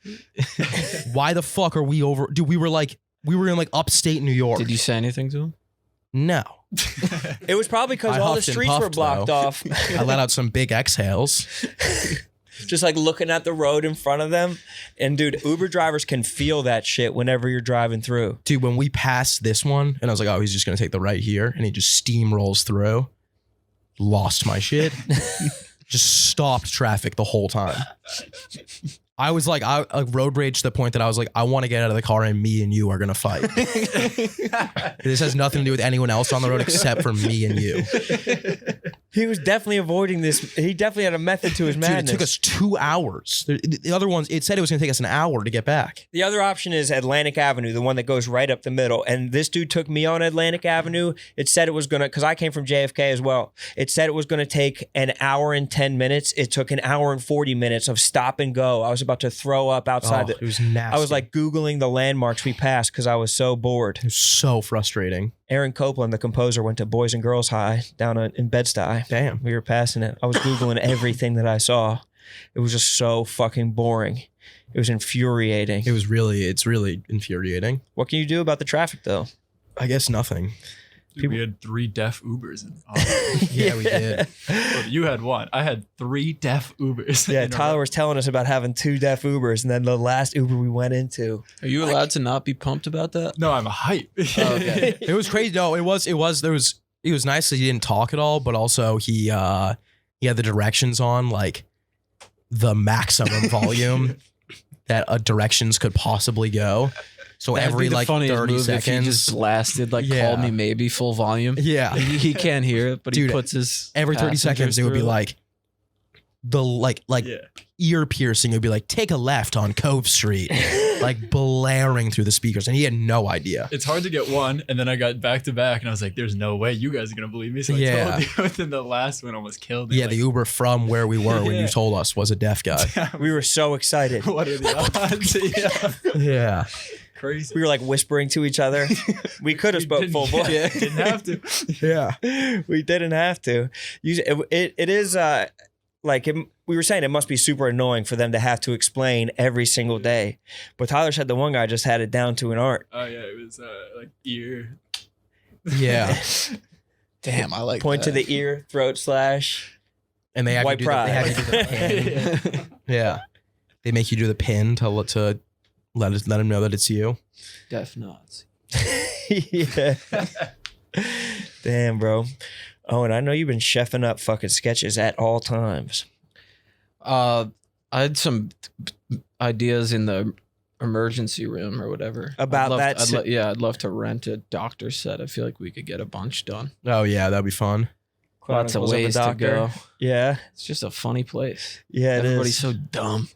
Why the fuck are we over? Dude, we were like We were in like upstate New York. Did you say anything to him? No. It was probably because I all the huffed and streets were puffed, blocked though. off. I let out some big exhales. Just like looking at the road in front of them. And dude, Uber drivers can feel that shit whenever you're driving through. Dude, when we passed this one, and I was like, oh, he's just going to take the right here. And he just steamrolls through. Lost my shit. Just stopped traffic the whole time. I was like, I road rage to the point that I was like, I want to get out of the car and me and you are going to fight. This has nothing to do with anyone else on the road except for me and you. He was definitely avoiding this. He definitely had a method to his madness. Dude, it took us 2 hours. The other ones, it said it was going to take us an hour to get back. The other option is Atlantic Avenue, the one that goes right up the middle. And this dude took me on Atlantic Avenue. It said it was going to, because I came from JFK as well. It said it was going to take an hour and 10 minutes. It took an hour and 40 minutes of stop and go. I was about to throw up outside. It was nasty. I was like Googling the landmarks we passed because I was so bored. It was so frustrating. Aaron Copeland, the composer, went to Boys and Girls High down in Bed-Stuy. Damn. We were passing it. I was Googling everything that I saw. It was just so fucking boring. It was infuriating. It's really infuriating. What can you do about the traffic, though? I guess nothing. Dude, we had 3 deaf Ubers. Yeah, we did. Well, you had 1. I had 3 deaf Ubers. Yeah, Tyler was telling us about having 2 deaf Ubers, and then the last Uber we went into. Are you allowed to not be pumped about that? No, I'm a hype. Oh, okay. It was crazy. No, it was nice that he didn't talk at all, but also he had the directions on like the maximum volume that directions could possibly go. So That'd every be the like funniest 30 move seconds. if he just blasted like Yeah. call me maybe full volume. Yeah. He can't hear it, but Dude, he puts his Every 30 seconds it would be like the Yeah. ear piercing. It would be like, take a left on Cove Street, like blaring through the speakers. And he had no idea. It's hard to get one, and then I got back to back, and I was like, "There's no way you guys are gonna believe me." So I told you, and then the last one almost killed me. Yeah, the Uber from where we were when you Yeah. told us was a deaf guy. We were so excited. What are the odds? Yeah. Yeah. Crazy. We were like whispering to each other. We could have spoke full voice. Didn't have to. Yeah. We didn't have to. It is we were saying it must be super annoying for them to have to explain every single day. But Tyler said the one guy just had it down to an art. Oh yeah, it was like ear. Yeah. damn, I like Point that. to the ear, throat slash. And they have White you do the, they have you pride. do the pin. Yeah. They make you do the pin to let them know that it's you. Deaf Nazi. Yeah. Damn, bro. Oh, and I know you've been chefing up fucking sketches at all times. I had some ideas in the emergency room or whatever. About that I'd love to rent a doctor set. I feel like we could get a bunch done. Oh yeah, that'd be fun. Lots of Chronicles a ways to Doctor. go. Yeah. It's just a funny place. Yeah, it Everybody's is. so dumb.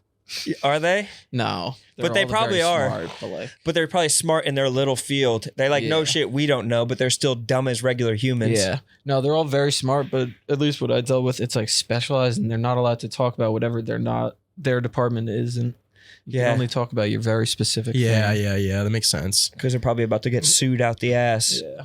Are they? No, But they all probably very are. Smart, but like, But they're probably smart in their little field. They like know Yeah. shit we don't know, but they're still dumb as regular humans. yeah, no, they're all very smart. But at least what I dealt with, it's like specialized, and they're not allowed to talk about whatever their department is, and you Yeah. can only talk about your very specific. Yeah, thing. yeah. That makes sense. Because they're probably about to get sued out the ass. Yeah.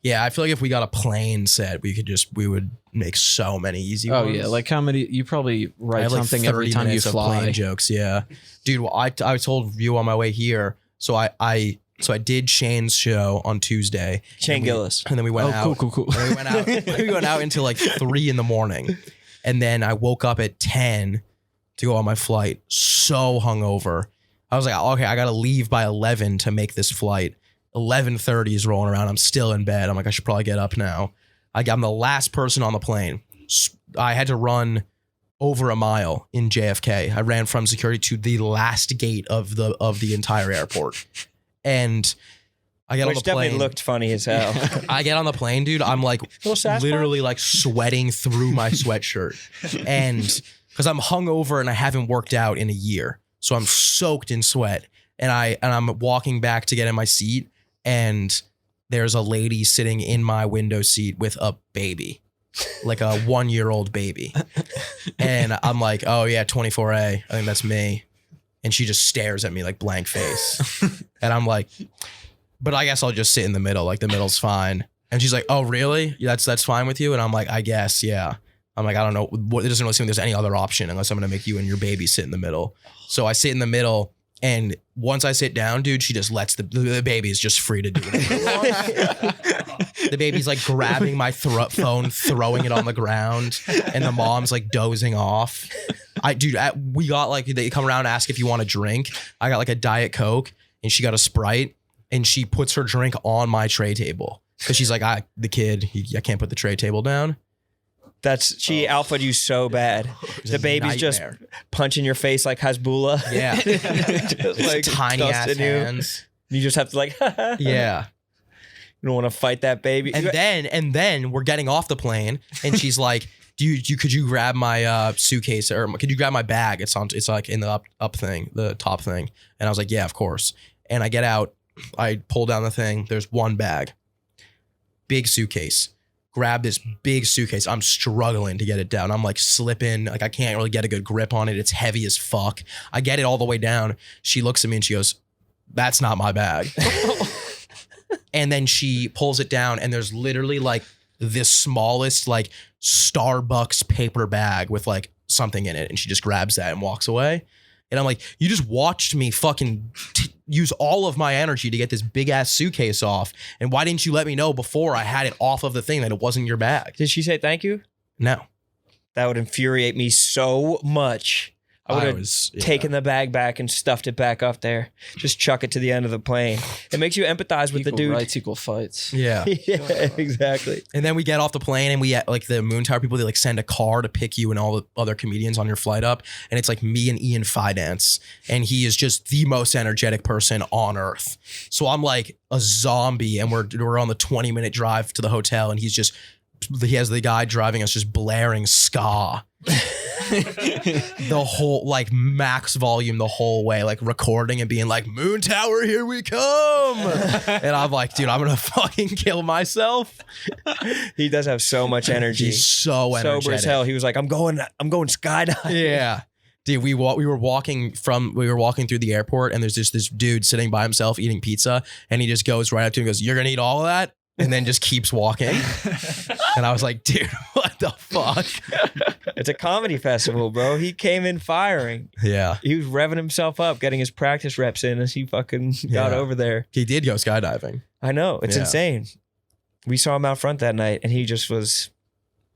Yeah, I feel like if we got a plane set, we would make so many easy Oh ones. yeah, like how many? You probably I write have, like, something every 30 time you minutes of fly. plane jokes. Yeah, dude. Well, I told you on my way here. So I did Shane's show on Tuesday. Shane and we- Gillis. and then we went out. Cool. And we went out. We went out until like 3 a.m. And then I woke up at 10 to go on my flight. So hungover. I was like, okay, I gotta leave by 11 to make this flight. 11:30 is rolling around. I'm still in bed. I'm like, I should probably get up now. I'm the last person on the plane. I had to run over a mile in JFK. I ran from security to the last gate of the entire airport. And I get on Which the definitely plane. looked funny as hell. I get on the plane, dude. I'm like Little Sasquatch? literally like sweating through my sweatshirt. And because I'm hungover and I haven't worked out in a year. So I'm soaked in sweat. And I'm walking back to get in my seat. And there's a lady sitting in my window seat with a baby, like a 1-year-old baby. And I'm like, oh yeah, 24A. I think that's me. And she just stares at me like blank face. And I'm like, but I guess I'll just sit in the middle. Like the middle's fine. And she's like, oh really? That's fine with you? And I'm like, I guess, yeah. I'm like, I don't know. It doesn't really seem like there's any other option unless I'm going to make you and your baby sit in the middle. So I sit in the middle And once I sit down, dude, she just lets the baby is just free to do it. The baby's like grabbing my phone, throwing it on the ground, and the mom's like dozing off. We got like, they come around and ask if you want a drink. I got like a Diet Coke and she got a Sprite, and she puts her drink on my tray table because she's like, I can't put the tray table down. She alphaed you so bad. The baby's just punching your face like Hasbullah. Yeah. Just like tiny ass dusting hands. You just have to like, Yeah. You don't want to fight that baby. And then we're getting off the plane, and she's like, could you grab my suitcase, or could you grab my bag? It's like in the up thing, the top thing. And I was like, yeah, of course. And I get out, I pull down the thing. There's one bag, big suitcase. Grab this big suitcase. I'm struggling to get it down. I'm like slipping. Like I can't really get a good grip on it. It's heavy as fuck. I get it all the way down. She looks at me and she goes, "That's not my bag." And then she pulls it down, and there's literally like the smallest like Starbucks paper bag with like something in it. And she just grabs that and walks away. And I'm like, you just watched me fucking use all of my energy to get this big ass suitcase off. And why didn't you let me know before I had it off of the thing that it wasn't your bag? Did she say thank you? No. That would infuriate me so much. I would have taken the bag back and stuffed it back up there. Just chuck it to the end of the plane. It makes you empathize with the dude. Equal rights, equal fights. Yeah. Yeah, exactly. And then we get off the plane, and we like the Moontower people, they like send a car to pick you and all the other comedians on your flight up. And it's like me and Ian Fidance. And he is just the most energetic person on earth. So I'm like a zombie, and we're on the 20-minute drive to the hotel, and he has the guy driving us just blaring ska. The whole like max volume the whole way, like recording and being like, "Moontower, here we come." And I'm like, dude, I'm gonna fucking kill myself. He does have so much energy. He's so energetic. Sober as hell. He was like, I'm going skydiving. Yeah. Dude, we were walking through the airport, and there's just this dude sitting by himself eating pizza, and he just goes right up to him and goes, "You're gonna eat all of that?" And then just keeps walking. And I was like, dude, what the fuck? It's a comedy festival, bro. He came in firing. Yeah. He was revving himself up, getting his practice reps in as he fucking got over there. He did go skydiving. I know. It's insane. We saw him out front that night, and he just was...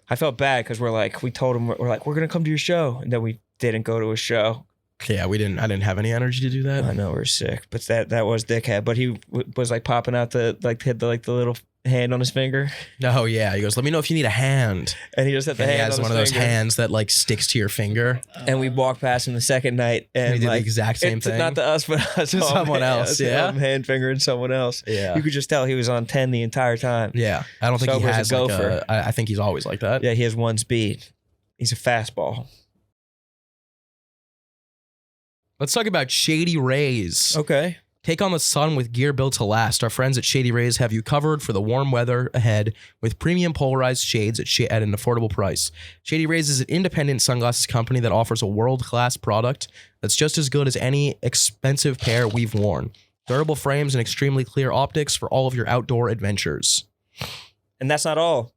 I felt bad because we told him, we're going to come to your show. And then we didn't go to a show. Yeah, I didn't have any energy to do that. I know, we're sick. But that was dickhead. But he was like popping out hit the little hand on his finger. Oh yeah, he goes, "Let me know if you need a hand." And he just had the hand on his finger. He has one of those hands that like sticks to your finger. And we walked past him the second night, and he did like, the exact same thing. Not to us, but to someone else. Yeah, hand fingering someone else. Yeah, you could just tell he was on 10 the entire time. Yeah, I don't think he has a like gopher. I think he's always like that. Yeah, he has one speed. He's a fastball. Let's talk about Shady Rays. Okay. Take on the sun with gear built to last. Our friends at Shady Rays have you covered for the warm weather ahead with premium polarized shades at an affordable price. Shady Rays is an independent sunglasses company that offers a world-class product that's just as good as any expensive pair we've worn. Durable frames and extremely clear optics for all of your outdoor adventures. And that's not all.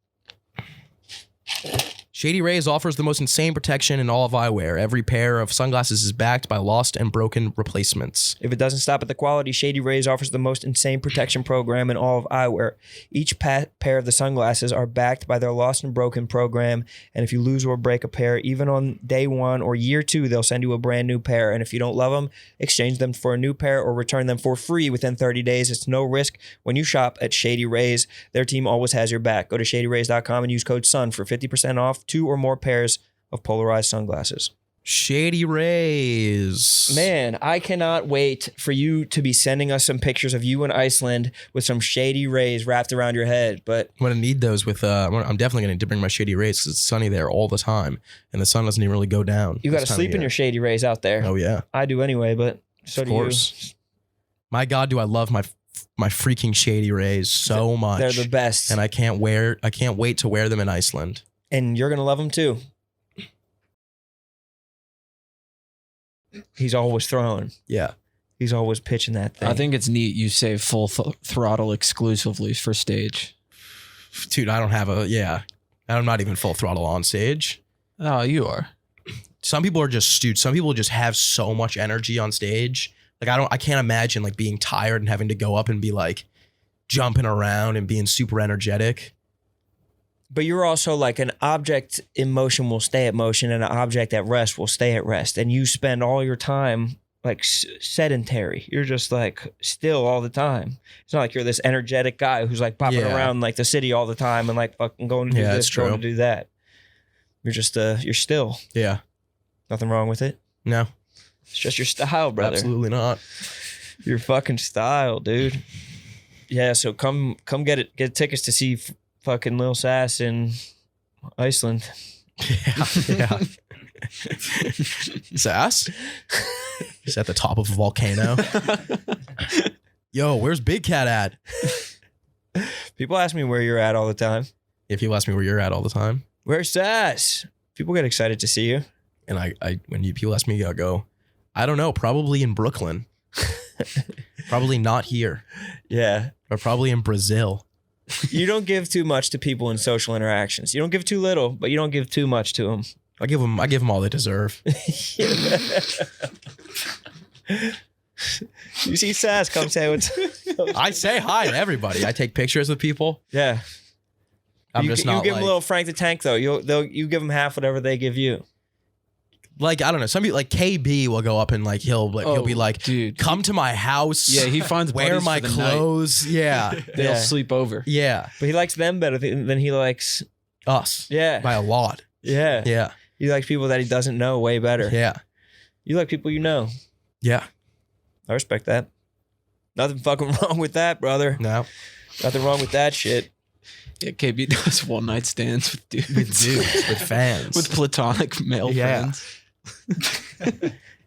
Shady Rays offers the most insane protection in all of eyewear. Every pair of sunglasses is backed by lost and broken replacements. If it doesn't stop at the quality, Shady Rays offers the most insane protection program in all of eyewear. Each pair of the sunglasses are backed by their lost and broken program, and if you lose or break a pair, even on day 1 or year 2, they'll send you a brand new pair, and if you don't love them, exchange them for a new pair or return them for free within 30 days. It's no risk when you shop at Shady Rays. Their team always has your back. Go to shadyrays.com and use code SUN for 50% off 2 or more pairs of polarized sunglasses. Shady Rays. Man, I cannot wait for you to be sending us some pictures of you in Iceland with some Shady Rays wrapped around your head. But I'm going to need those with, I'm definitely going to bring my Shady Rays because it's sunny there all the time and the sun doesn't even really go down. You got to sleep in your Shady Rays out there. Oh, yeah. I do anyway, but so do you. My God, do I love my freaking Shady Rays so much. They're the best. And I can't wait to wear them in Iceland. And you're going to love them too. He's always throwing. Yeah. He's always pitching that thing. I think it's neat you save full throttle exclusively for stage. Dude, I don't have I'm not even full throttle on stage. Oh, you are. Some people are just, some people just have so much energy on stage, Like I can't imagine like being tired and having to go up and be like jumping around and being super energetic. But you're also like an object in motion will stay at motion and an object at rest will stay at rest. And you spend all your time like sedentary. You're just like still all the time. It's not like you're this energetic guy who's like popping around like the city all the time and like fucking going to do this, going to do that. You're just, you're still. Yeah. Nothing wrong with it. No. It's just your style, brother. Absolutely not. Your fucking style, dude. Yeah, so come get tickets to see fucking Lil Sas in Iceland. Yeah. Sas? He's at the top of a volcano. Yo, where's Big Cat at? People ask me where you're at all the time. If you ask me where you're at all the time. Where's Sas? People get excited to see you. And people ask me, I go, I don't know, probably in Brooklyn. Probably not here. Yeah. Or probably in Brazil. You don't give too much to people in social interactions. You don't give too little, but you don't give too much to them. I give them all they deserve. You see Sas, come say what's I say hi to everybody. I take pictures with people. Yeah. You give them a little Frank the Tank though. You give them half whatever they give you. Like, I don't know. Some people like KB will go up and like he'll be like, dude, come to my house. Yeah, he finds wear my for the clothes. night. Yeah. They'll sleep over. Yeah. But he likes them better than he likes us. Yeah. By a lot. Yeah. Yeah. He likes people that he doesn't know way better. Yeah. You like people you know. Yeah. I respect that. Nothing fucking wrong with that, brother. No. Nothing wrong with that shit. Yeah, KB does one night stands with dudes. With fans. With platonic male friends.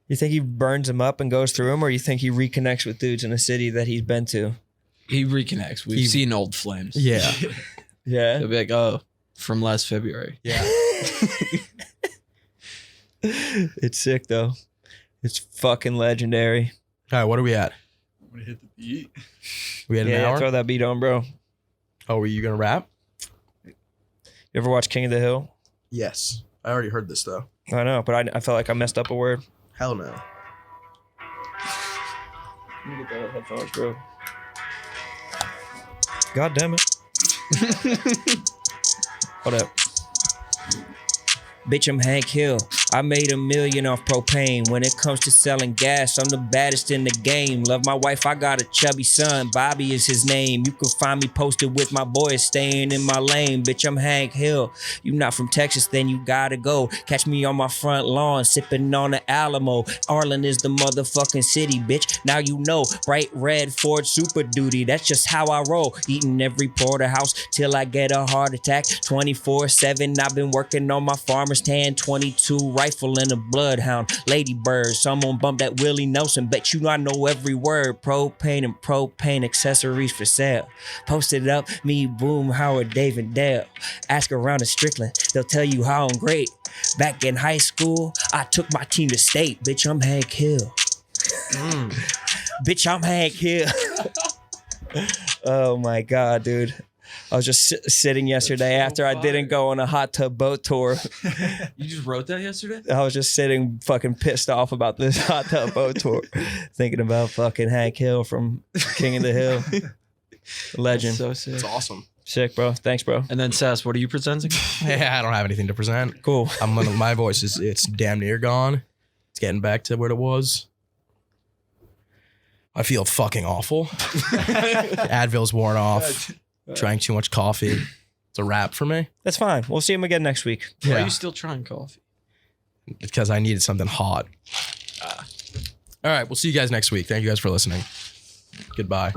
You think he burns them up and goes through them, or you think he reconnects with dudes in a city that he's been to? He reconnects. We've seen old flames. Yeah. Yeah. He'll be like, oh, from last February. Yeah. It's sick though. It's fucking legendary. All right, what are we at? I'm gonna hit the beat. We had an Yeah, hour? throw that beat on, bro. Oh, were you going to rap? You ever watch King of the Hill? Yes. I already heard this, though. I know, but I felt like I messed up a word. Hell no. Let me get the headphones, bro. God damn it. Hold up. Bitch, I'm Hank Hill. I made $1 million off propane. When it comes to selling gas, I'm the baddest in the game. Love my wife, I got a chubby son. Bobby is his name. You can find me posted with my boys staying in my lane. Bitch, I'm Hank Hill. You not from Texas, then you gotta go. Catch me on my front lawn, sipping on the Alamo. Arlen is the motherfucking city, bitch. Now you know. Bright red Ford Super Duty. That's just how I roll. Eating every porterhouse till I get a heart attack. 24/7, I've been working on my farmer's tan. 22 rifle and a bloodhound. Ladybird, someone bump that Willie Nelson. Bet you I know every word. Propane and propane accessories for sale. Posted up, me, Boom, Howard, Dave, and Dale. Ask around in Strickland, they'll tell you how I'm great. Back in high school, I took my team to state. Bitch, I'm Hank Hill. Bitch, I'm Hank Hill. Oh my God, dude. I was just sitting yesterday after I didn't go on a hot tub boat tour. You just wrote that yesterday? I was just sitting fucking pissed off about this hot tub boat tour. Thinking about fucking Hank Hill from King of the Hill. Legend. That's so sick. It's awesome. Sick, bro. Thanks, bro. And then Sas, what are you presenting? Yeah, I don't have anything to present. Cool. My voice it's damn near gone. It's getting back to what it was. I feel fucking awful. Advil's worn off. Drank too much coffee. It's a wrap for me. That's fine. We'll see him again next week. Why are you still trying coffee? Because I needed something hot. All right, we'll see you guys next week. Thank you guys for listening. Goodbye.